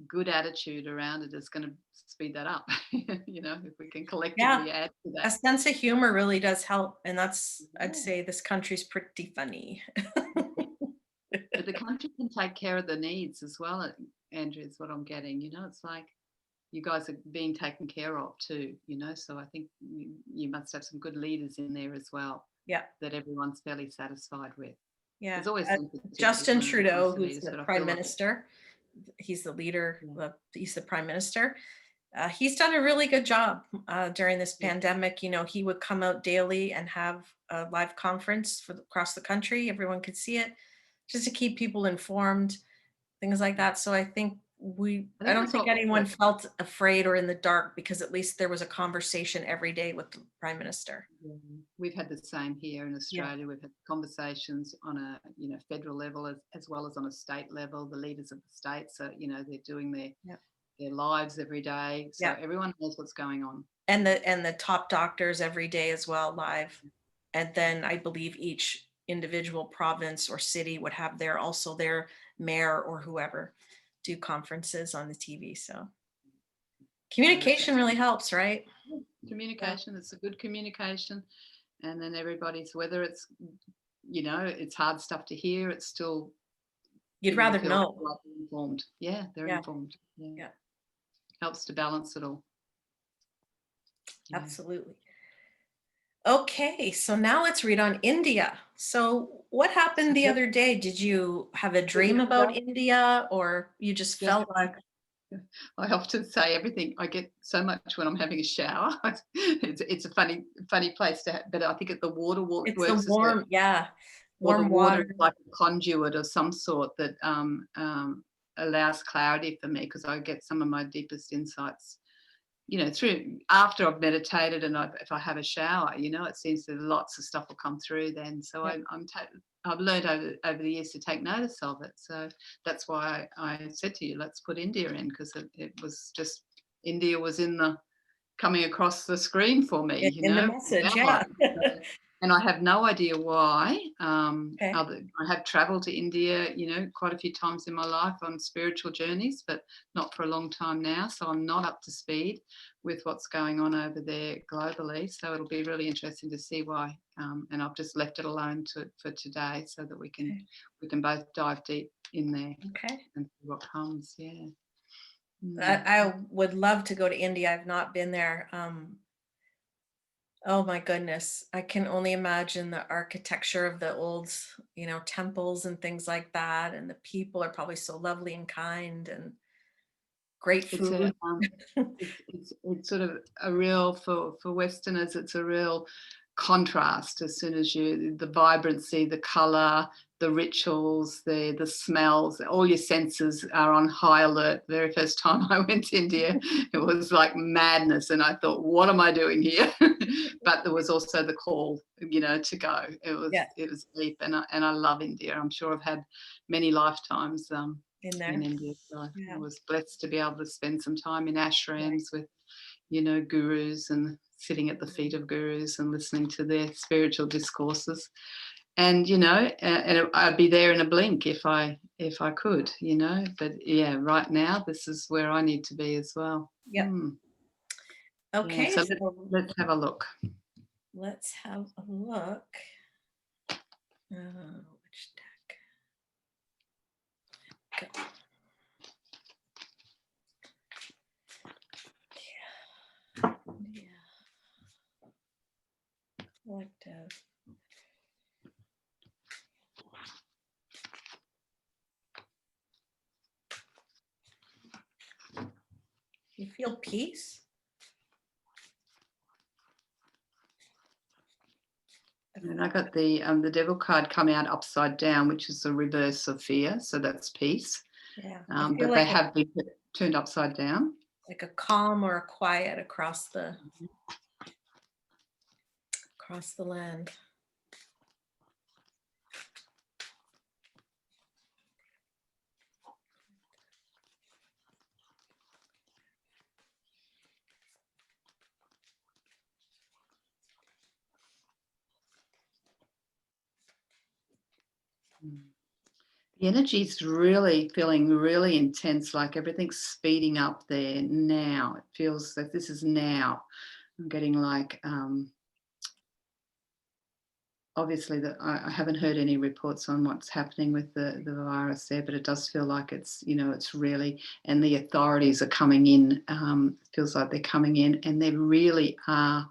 good attitude around it is going to speed that up. If we can Yeah. collectively add to A that. sense of humor really does help. And I'd Yeah. say this country's pretty funny. But the country can take care of the needs as well, Andrew, is what I'm getting. It's like you guys are being taken care of too, so I think you must have some good leaders in there as well Yeah. that everyone's fairly satisfied with. Yeah. There's always sensitivity Justin when it comes Trudeau, to who's leaders, the but I prime feel like, minister, he's the leader, yeah, he's the prime minister. He's done a really good job during this yeah, pandemic. He would come out daily and have a live conference across the country. Everyone could see it just to keep people informed, things like that. So I think I I think don't that's think what anyone felt afraid or in the dark because at least there was a conversation every day with the prime minister. yeah, we've had the same here in Yeah. Australia. We've had conversations on a federal level as well as on a state level. The leaders of the states are they're doing Yeah. their lives every day, so Yeah. everyone knows what's going on. And the top doctors every day as well live. And then I believe each individual province or city would have their mayor or whoever do conferences on the TV. So So that's communication really helps, right? Yeah. communication. It's a good communication, and then everybody's whether it's hard stuff to hear. It's still You'd people rather feel know. like they're informed. Yeah, they're Yeah. informed. Yeah, Yeah. helps to balance it all. Yeah. Absolutely. Okay, so now let's read on India. So, what happened the Yep. other day? Did you have a Yeah, dream about India or you just yeah. felt like I often say everything. I get so much when I'm having a shower. It's a funny place to have, but I think the water it's the works as warm, yeah, the warm water water? is like a conduit of some sort that allows clarity for me because I get some of my deepest insights through after I've meditated and if I have a shower, it seems that lots of stuff will come through then. So Yep. I've learned over the years to take notice of it. So that's why I said to you, let's put India in because it was just India was coming across the screen for me, In the message, yeah. download. And I have no idea why. Okay. I have traveled to India, quite a few times in my life on spiritual journeys, but not for a long time now. So I'm not up to speed with what's going on over there globally. So it'll be really interesting to see why. And I've just left it alone for today so that we can both dive deep in there Okay. and see what comes. Yeah. I would love to go to India. I've not been there. Oh my goodness. I can only imagine the architecture of the old, temples and things like that. And the people are probably so lovely and kind and great It's food. it's sort of a real for Westerners. It's a real contrast as soon as the vibrancy, the color, the rituals, the smells, all your senses are on high alert. The very first time I went to India, it was like madness, and I thought, what am I doing here? But there was also the call, to go. Yeah, It was deep, and I love India. I'm sure I've had many lifetimes. in In there. India. So I Yeah. was blessed to be able to spend some time in Right. ashrams with, gurus and sitting at the feet of gurus and listening to their spiritual discourses. And I'd be there in a blink if I could, But yeah, right now this is where I need to be as well. Yep. Yeah. Okay, So so let's have a look. let's have a look. Which deck? Go. Yeah. Collective. You feel peace? And I got the devil card come out upside down, which is the reverse of fear. So that's peace. Yeah. I feel But they like have been turned upside down. a calm or a quiet across the land. The energy is really feeling really intense, like everything's speeding up there now. It feels that this is now. I'm getting like, obviously, that I haven't heard any reports on what's happening with the virus there, but it does feel like it's really, and the authorities are coming in. Feels like they're coming in, and there really are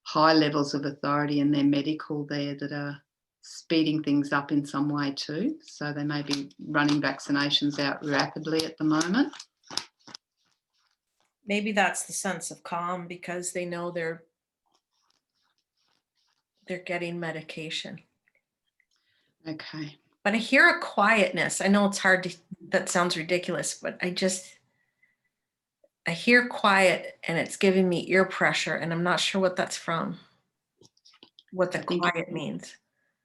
high levels of authority and their medical there that are speeding things up in some way too. So they may be running vaccinations out rapidly at the moment. Maybe that's the sense of calm because they know they're getting medication. Okay. but I hear a quietness. I know it's hard to, that sounds ridiculous, but I hear quiet and it's giving me ear pressure and I'm not sure what that's from, what the I think quiet means.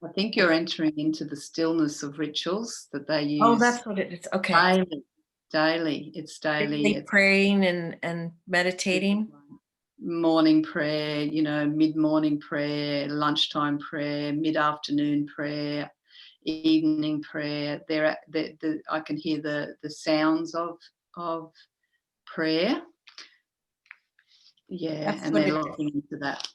I think you're entering into the stillness of rituals that they Oh, use that's what it is. Okay. daily. Daily. It's daily. Like It's praying and meditating. morning prayer, you know, mid-morning prayer, lunchtime prayer, mid-afternoon prayer, evening prayer. I can hear the sounds of prayer. Yeah, That's and what they're it is. looking into that.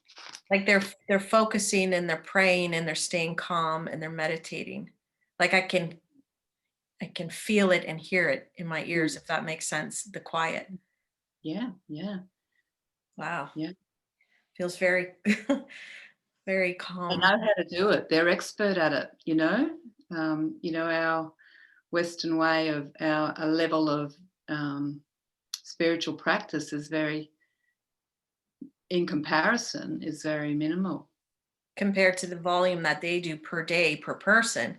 Like they're focusing and they're praying and they're staying calm and they're meditating. Like I can feel it and hear it in my ears, if that makes sense. The quiet. Yeah, yeah, Wow. yeah. Feels very, very They calm. know how to do it. They're expert at it, you know. Our Western way of a level of spiritual practice is very, in comparison, is very minimal. Compared to the volume that they do per day per person.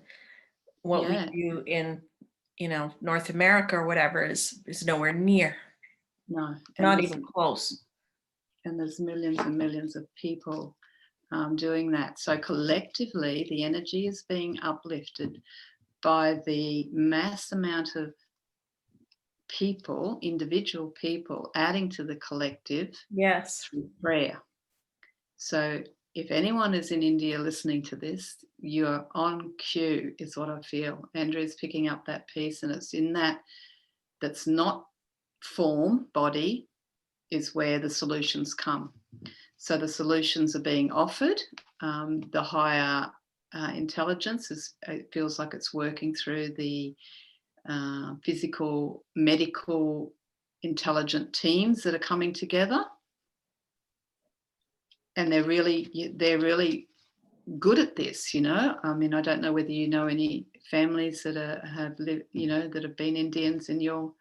What we Yeah, do in, North America or whatever is nowhere near, no, not even close. and there's millions and millions of people doing that. So collectively, the energy is being uplifted by the mass amount of people, individual people, adding to the collective Yes. through prayer. So if anyone is in India listening to this, you're on cue, is what I feel. Andrea's picking up that piece, and it's in that's not form, body, is where the solutions come. So the solutions are being offered. The higher intelligence it feels like it's working through the physical, medical, intelligent teams that are coming together, and they're really good at this. You know, I mean, I don't know whether you know any families that have lived, you know, that have been Indians in your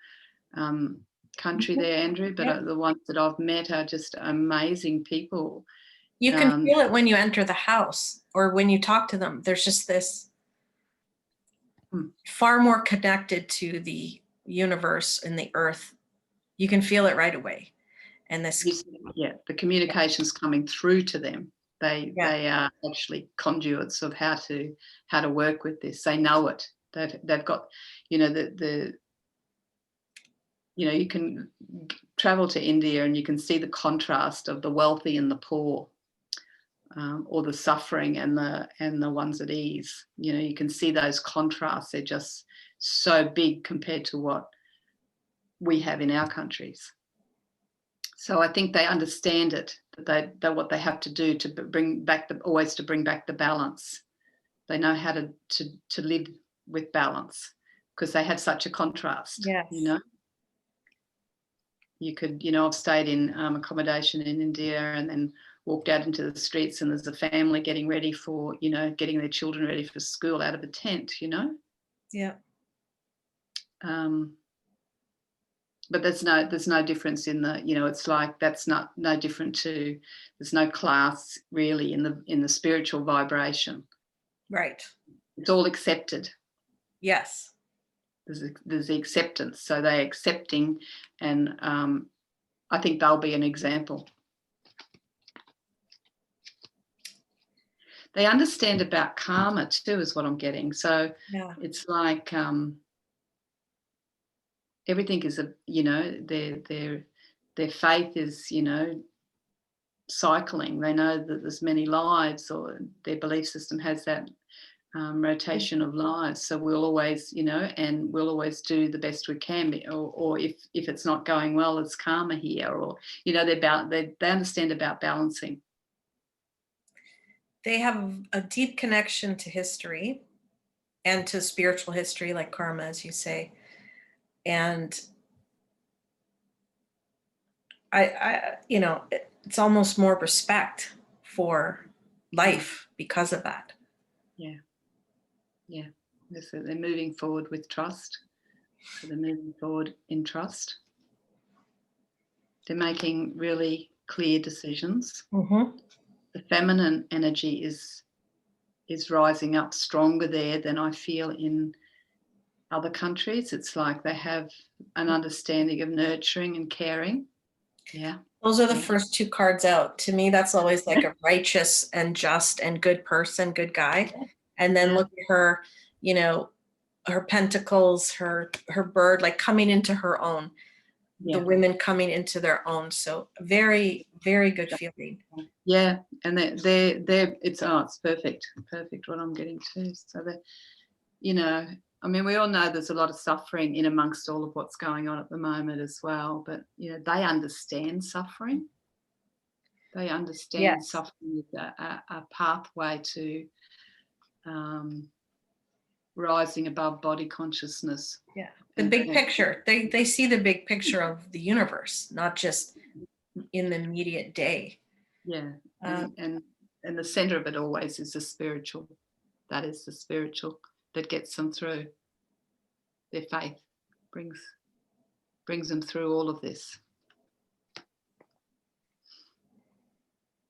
country there, Andrew, Yeah. but the ones that I've met are just amazing people. You can feel it when you enter the house or when you talk to them. There's just this far more connected to the universe and the earth. You can feel it right away. And this, the communication's coming through to them. They yeah, are actually conduits of how to work with this. They know it. They've got, you know, you can travel to India and you can see the contrast of the wealthy and the poor, or the suffering and the ones at ease. You know, you can see those contrasts. They're just so big compared to what we have in our countries. So I think they understand it, that they what they have to do to bring back the balance. They know how to live with balance because they have such a contrast. yes. You know, I've stayed in accommodation in India and then walked out into the streets and there's a family getting ready for, getting their children ready for school out of a tent. Yeah. But there's no difference in the, it's like that's no different to, there's no class really in the spiritual vibration. Right. It's all accepted. Yes. There's the acceptance. So they're accepting, and I think they'll be an example. They understand about karma too, is what I'm getting. So Yeah. it's like everything is their faith is, cycling. They know that there's many lives, or their belief system has that rotation of lives. So we'll always, and we'll always do the best we can. Or if it's not going well, it's karma here. Or they understand about balancing. They have a deep connection to history and to spiritual history, like karma, as you say. And it's almost more respect for life because of that. Yeah. So they're moving forward with trust. So they're moving forward in trust. They're making really clear decisions. Mm-hmm. The feminine energy is is rising up stronger there than I feel in other countries. It's like they have an understanding of nurturing and caring. Yeah. Those are the Yeah. first two cards out. To me, that's always like a righteous and just and good person, good guy. And then Yeah. look at her, you know, her pentacles, her bird, like coming into her own. Yeah. The women coming into their own. So very, very good feeling. Yeah, and they're it's perfect what I'm getting to. So that, you know, I mean, we all know there's a lot of suffering in amongst all of what's going on at the moment as well, but you know, they understand suffering. They understand Yes. suffering is a pathway to rising above body consciousness. Yeah. The big picture. They see the big picture of the universe, not just in the immediate day. Yeah, and the center of it always is the spiritual. That is the spiritual that gets them through. Their faith brings them through all of this.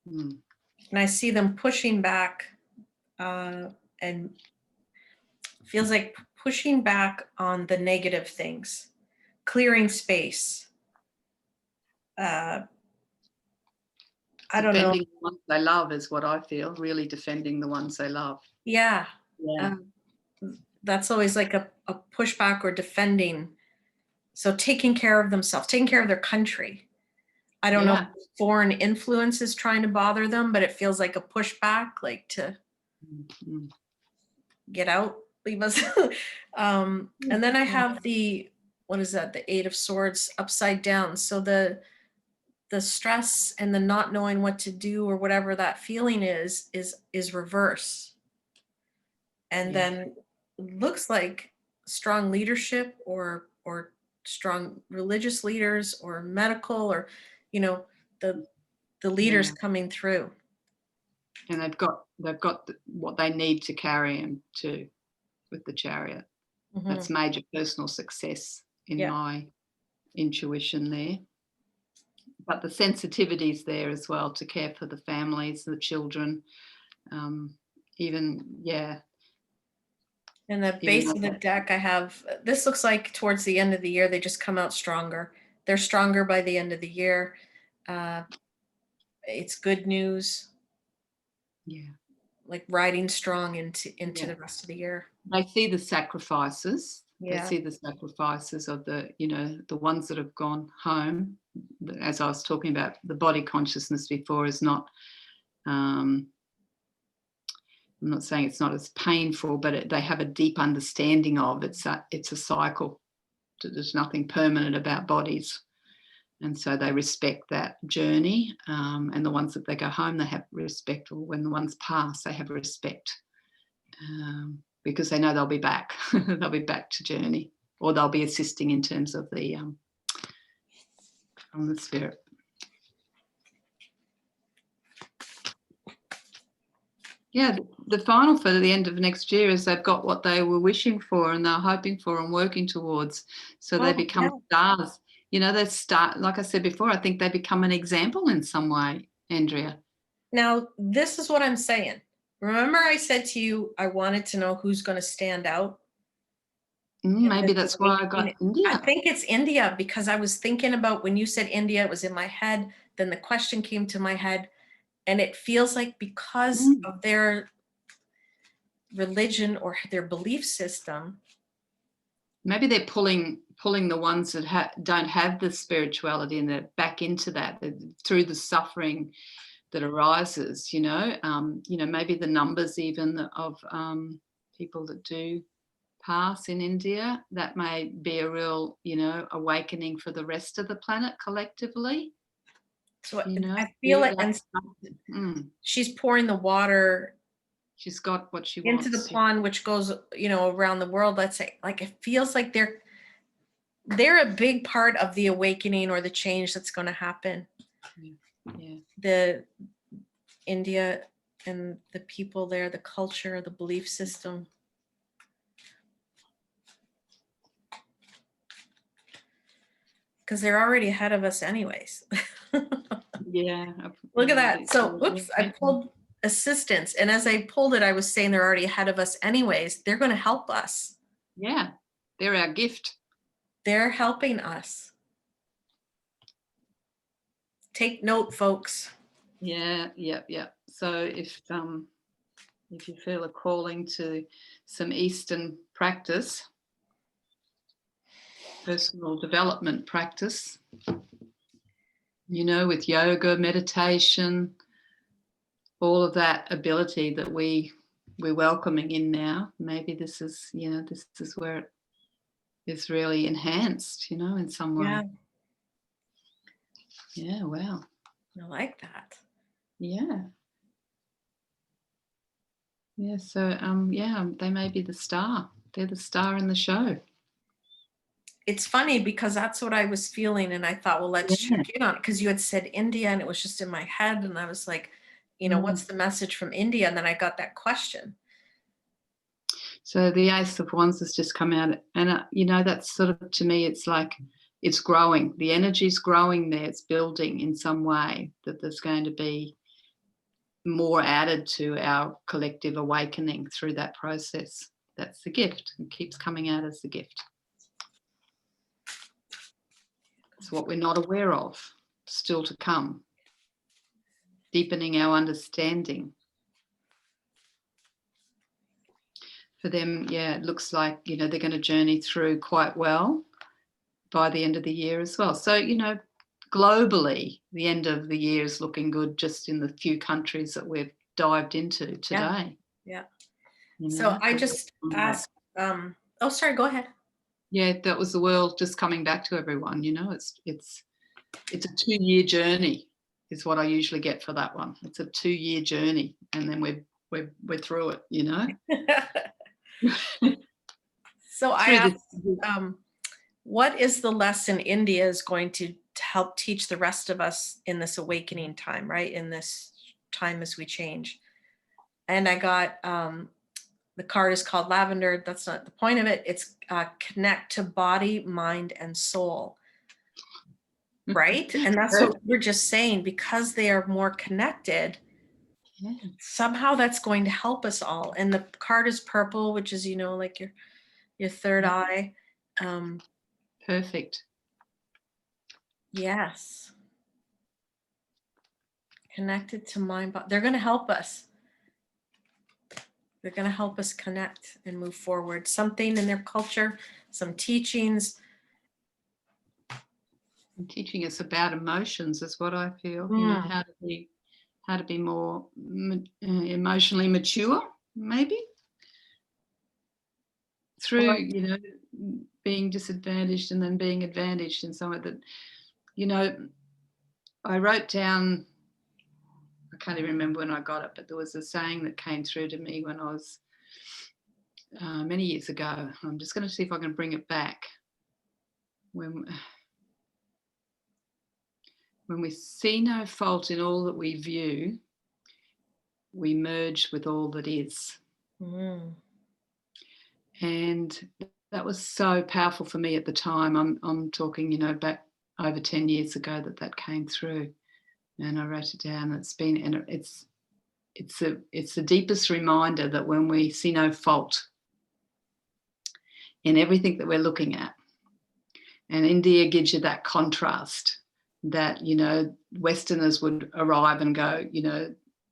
And I see them pushing back, and feels like pushing back on the negative things, clearing space. I don't know. Defending the ones they love is what I feel. Really defending the ones they love. Yeah. Yeah. That's always like a pushback or defending. So taking care of themselves, taking care of their country. I don't know if foreign influence is trying to bother them, but it feels like a pushback, like to get out, leave us. And then I have what is that? The Eight of Swords upside down. So the stress and the not knowing what to do or whatever that feeling is reverse. And then looks like strong leadership or strong religious leaders or medical or, you know, the leaders coming through. And they've got what they need to carry them to with the Chariot. That's major personal success in my intuition there. But the sensitivity's there as well to care for the families, the children, even. And the base of the deck I have, this looks like towards the end of the year, they just come out stronger. They're stronger by the end of the year. It's good news. Yeah. Like riding strong into the rest of the year. They see the sacrifices. Yeah. They see the sacrifices of the, you know, the ones that have gone home. As I was talking about, the body consciousness before is not, I'm not saying it's not as painful, but they have a deep understanding of it's a cycle. There's nothing permanent about bodies. And so they respect that journey. And the ones that they go home, they have respect. Or when the ones pass, they have respect. Because they know they'll be back. They'll be back to journey. Or they'll be assisting in terms of the from the spirit. Yeah, the final for the end of next year is they've got what they were wishing for and they're hoping for and working towards. So they become stars. You know, they start, like I said before, I think they become an example in some way, Andrea. Now, this is what I'm saying. Remember I said to you, I wanted to know who's going to stand out? Maybe that's why I got India. I think it's India because I was thinking about when you said India, it was in my head. Then the question came to my head. And it feels like because of their religion or their belief system. Maybe they're pulling the ones that don't have the spirituality and they're back into that through the suffering that arises, you know, maybe the numbers even of people that do pass in India, that may be a real, you know, awakening for the rest of the planet collectively. So you know, I feel it, and she's pouring the water. She's got what she into wants. The pond, which goes, you know, around the world. Let's say, like, it feels like they're a big part of the awakening or the change that's going to happen. Yeah. The India and the people there, the culture, the belief system. Because they're already ahead of us anyways. Yeah. Look at that. So, whoops, I pulled assistance. And as I pulled it, I was saying they're already ahead of us anyways. They're going to help us. Yeah, they're our gift. They're helping us. Take note, folks. Yeah. So if you feel a calling to some Eastern practice, personal development practice, with yoga, meditation, all of that ability that we're welcoming in now, maybe this is where it is really enhanced, in some way. Yeah, wow. I like that. Yeah. Yeah, so they may be the star. They're the star in the show. It's funny because that's what I was feeling, and I thought, well, let's check in on it, because you had said India and it was just in my head, and I was like, what's the message from India? And then I got that question. So the Ace of Wands has just come out, and that's sort of, to me, it's like it's growing. The energy's growing there. It's building in some way, that there's going to be more added to our collective awakening through that process. That's the gift. It keeps coming out as the gift. It's what we're not aware of, still to come. Deepening our understanding. For them, it looks like, they're going to journey through quite well by the end of the year as well. So, globally, the end of the year is looking good, just in the few countries that we've dived into today. Yeah. So I just asked, oh, sorry, go ahead. Yeah, that was the world just coming back to everyone. It's a 2-year journey is what I usually get for that one. It's a 2-year journey, and then we're through it. So I asked, what is the lesson India is going to help teach the rest of us in this awakening time, right? In this time as we change. And I got, the card is called Lavender. That's not the point of it. It's connect to body, mind, and soul. Right? And that's what we're just saying, because they are more connected. Yeah. Somehow that's going to help us all. And the card is purple, which is, like your third eye. Perfect. Yes. Connected to mind, body. They're going to help us. They're going to help us connect and move forward. Something in their culture, some teachings. And teaching us about emotions is what I feel. How to be more emotionally mature, maybe, through being disadvantaged and then being advantaged in some of that. I wrote down, I can't even remember when I got it, but there was a saying that came through to me when I was many years ago. I'm just going to see if I can bring it back. When we see no fault in all that we view, we merge with all that is. And that was so powerful for me at the time. I'm talking, back over 10 years ago that came through, and I wrote it down. It's the deepest reminder that when we see no fault in everything that we're looking at, and India gives you that contrast that, Westerners would arrive and go,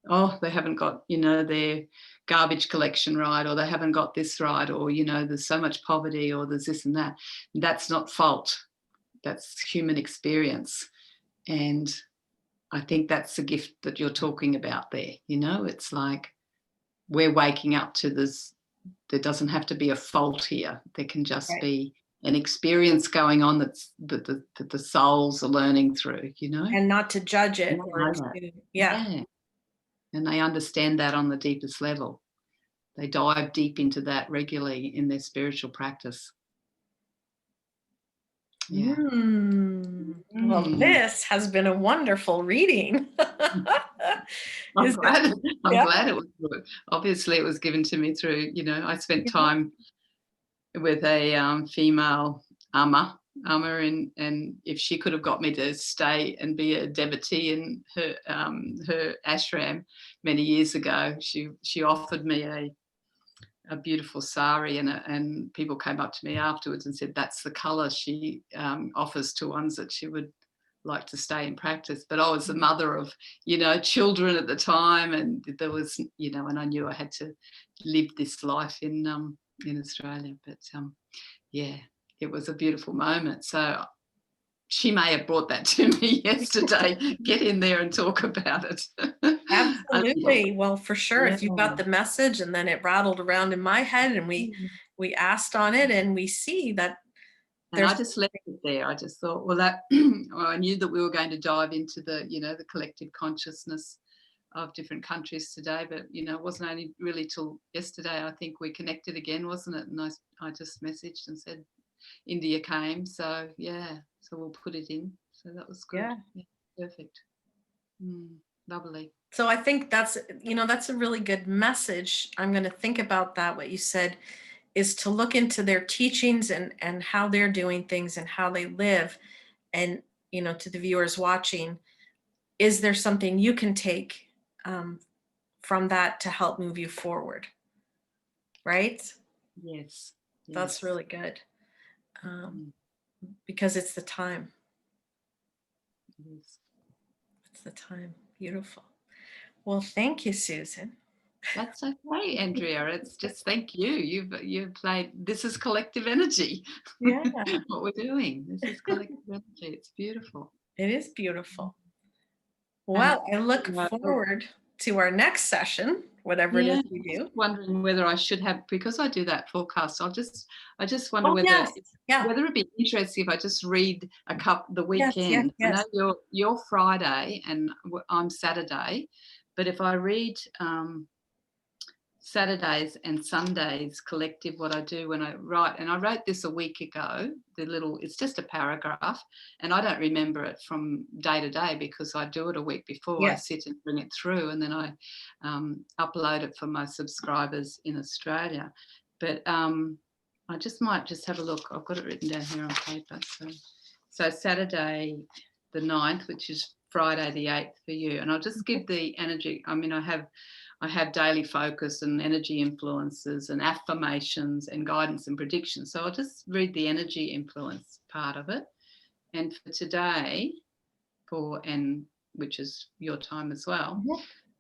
oh, they haven't got, their garbage collection right, or they haven't got this right, or, there's so much poverty, or there's this and that. That's not fault. That's human experience. And I think that's the gift that you're talking about there. It's like we're waking up to this. There doesn't have to be a fault here. There can just be an experience going on that the souls are learning through, And not to judge it. And they understand that on the deepest level. They dive deep into that regularly in their spiritual practice. Yeah. Well, this has been a wonderful reading. I'm glad it was good. Obviously, it was given to me through, I spent time with a female Amma and if she could have got me to stay and be a devotee in her ashram many years ago, she offered me a beautiful sari, and people came up to me afterwards and said that's the colour she offers to ones that she would like to stay in practice. But I was the mother of, children at the time, and there was, and I knew I had to live this life in Australia. But yeah, it was a beautiful moment. So she may have brought that to me yesterday. Get in there and talk about it. Absolutely. Well, for sure. Yeah. If you got the message, and then it rattled around in my head, and we asked on it, and we see that And I there's just left it there. I just thought, well, I knew that we were going to dive into the collective consciousness of different countries today, but it wasn't only really till yesterday I think we connected again, wasn't it? And I just messaged and said India came, so yeah, so we'll put it in. So that was good. Yeah, perfect. Lovely. So I think that's a really good message. I'm going to think about that. What you said is to look into their teachings and how they're doing things and how they live. And, to the viewers watching, is there something you can take from that to help move you forward? Right? Yes. That's really good. Because it's the time. Yes. It's the time. Beautiful. Well, thank you, Susan. That's okay, Andrea. It's just thank you. You've played. This is collective energy. Yeah. What we're doing. This is collective energy. It's beautiful. It is beautiful. Well, I look forward to our next session, whatever it is we do. Wondering whether I should have, because I do that forecast. I just wonder whether it'd be interesting if I just read the weekend. Yes. I know you're Friday and I'm Saturday, but if I read Saturdays and Sundays collective, what I do when I write, and I wrote this a week ago, it's just a paragraph, and I don't remember it from day to day because I do it a week before. I sit and bring it through, and then I upload it for my subscribers in Australia. But I might have a look. I've got it written down here on paper. So Saturday the 9th, which is Friday the 8th for you, and I'll just give the energy. I mean, I have daily focus and energy influences and affirmations and guidance and predictions. So I'll just read the energy influence part of it. And for today, which is your time as well,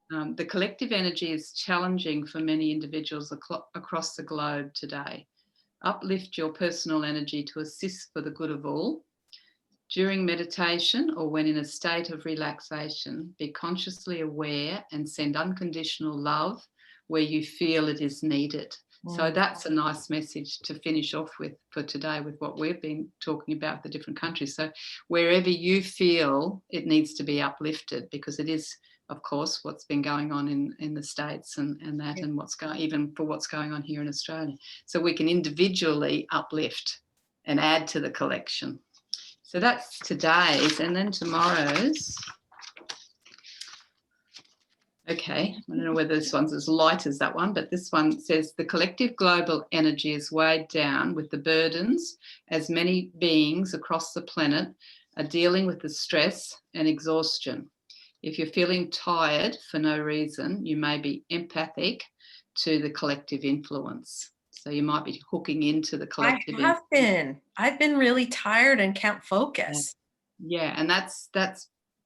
the collective energy is challenging for many individuals across the globe today. Uplift your personal energy to assist for the good of all. During meditation or when in a state of relaxation, be consciously aware and send unconditional love where you feel it is needed. So that's a nice message to finish off with for today with what we've been talking about, the different countries. So wherever you feel it needs to be uplifted, because it is, of course, what's been going on in the States and even for what's going on here in Australia. So we can individually uplift and add to the collection. So that's today's, and then tomorrow's. Okay, I don't know whether this one's as light as that one, but this one says the collective global energy is weighed down with the burdens as many beings across the planet are dealing with the stress and exhaustion. If you're feeling tired for no reason, you may be empathic to the collective influence. So you might be hooking into the collective. I've been really tired and can't focus. Yeah, and that's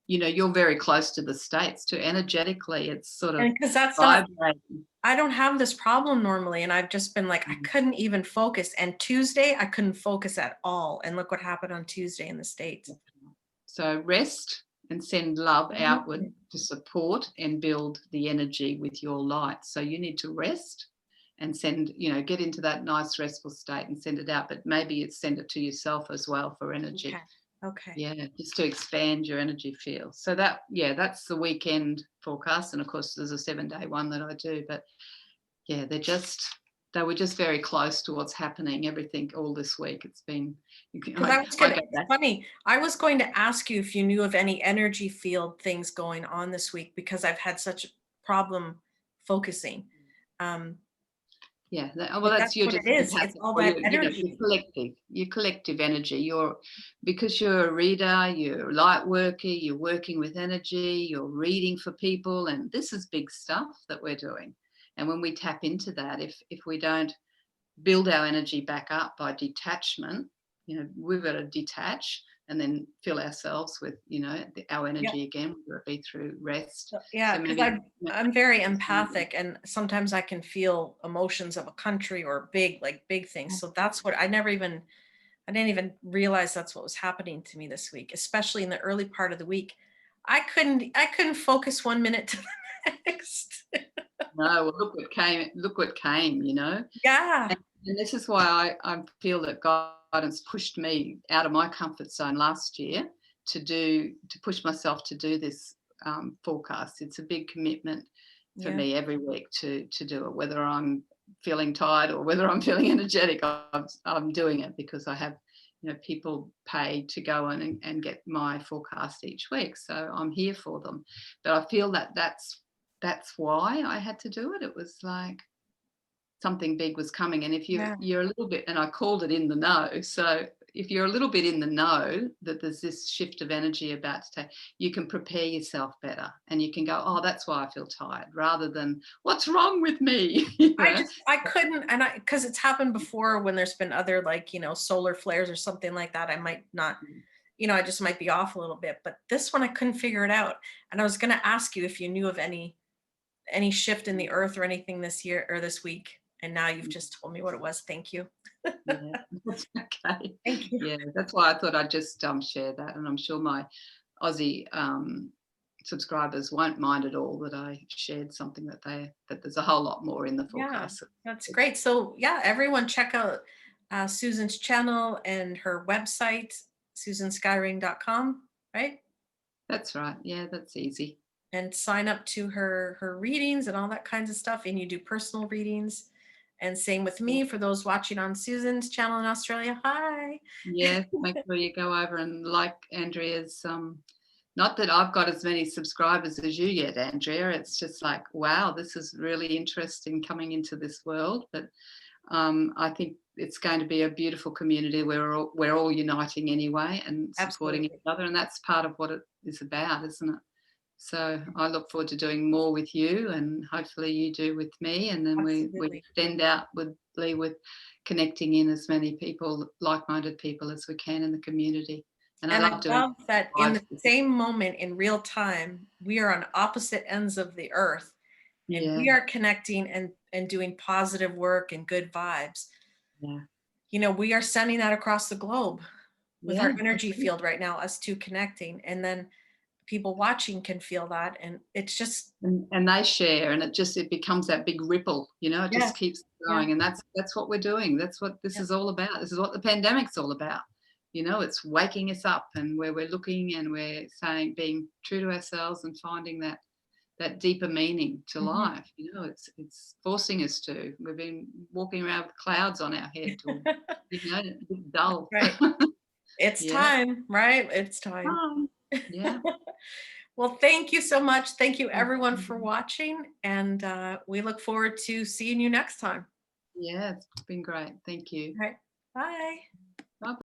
you're very close to the States too. Energetically, it's sort of because that's vibrating. I don't have this problem normally, and I've just been like I couldn't even focus. And Tuesday, I couldn't focus at all. And look what happened on Tuesday in the States. So rest and send love outward to support and build the energy with your light. So you need to rest and send, get into that nice restful state and send it out. But maybe it's send it to yourself as well for energy. Okay. Yeah, just to expand your energy field. So that's the weekend forecast. And of course, there's a 7-day one that I do. But yeah, they were just very close to what's happening. Everything all this week. It's been. It's funny. I was going to ask you if you knew of any energy field things going on this week because I've had such a problem focusing. Yeah, well, Like that's that's you're what just it is. It's empathic, all or that your energy. collective energy. Because you're a reader, you're a light worker, you're working with energy, you're reading for people, and this is big stuff that we're doing. And when we tap into that, if we don't build our energy back up by detachment, we've got to detach and then fill ourselves with, our Yeah. energy again, whether it be through rest. Yeah, So because maybe. I'm very empathic, and sometimes I can feel emotions of a country or big things. So that's what I didn't even realize that's what was happening to me this week, especially in the early part of the week. I couldn't focus 1 minute to the next. No, well, look what came. Yeah. And this is why I feel that guidance pushed me out of my comfort zone last year to push myself to do this forecast. It's a big commitment for Yeah. me every week to do it, whether I'm feeling tired or whether I'm feeling energetic. I'm doing it because I have people pay to go in and get my forecast each week, so I'm here for them. But I feel that that's why I had to do it. It was like something big was coming, and if Yeah. you're a little bit, and I called it in the know, so if you're a little bit in the know that there's this shift of energy about to take, you can prepare yourself better, and you can go, oh, that's why I feel tired, rather than what's wrong with me. I couldn't, and because it's happened before when there's been other, like, solar flares or something like that. I might not, I just might be off a little bit, but this one I couldn't figure it out. And I was going to ask you if you knew of any shift in the earth or anything this year or this week. And now you've just told me what it was. Thank you. Yeah, that's okay. Thank you. Yeah, that's why I thought I'd just share that, and I'm sure my Aussie subscribers won't mind at all that I shared something that there's a whole lot more in the Yeah, forecast. that's great. So yeah, everyone check out Susan's channel and her website, susanskyring.com, right? That's right. Yeah, that's easy. And sign up to her readings and all that kinds of stuff. And you do personal readings. And same with Yeah. me for those watching on Susan's channel in Australia. Hi. Yes, make sure you go over and like Andrea's. Not that I've got as many subscribers as you yet, Andrea. It's just like, wow, this is really interesting coming into this world. But I think it's going to be a beautiful community where we're all uniting anyway and supporting each Absolutely. other, and that's part of what it is about, isn't it? So I look forward to doing more with you, and hopefully you do with me, and then we Absolutely. extend outwardly with connecting in as many people, like-minded people, as we can in the community. And I And I love doing love that in live. the same moment in real time, we are on opposite ends of the earth, and Yeah, we are connecting and doing positive work and good vibes. yeah, We are sending that across the globe with our yeah. energy field right now, us two connecting, and then people watching can feel that, and it's just And they share, and it becomes that big ripple. It yeah, just keeps yeah, going, and that's what we're doing. That's what this yeah, is all about. This is what the pandemic's all about. It's waking us up, and where we're looking and we're saying, being true to ourselves and finding that deeper meaning to mhm. life. It's forcing us to. We've been walking around with clouds on our head, or a bit That's dull. right. It's Yeah. time, right? It's time. Yeah. Well, thank you so much. Thank you everyone for watching, and we look forward to seeing you next time. Yeah, it's been great. Thank you. All right. Bye. Bye.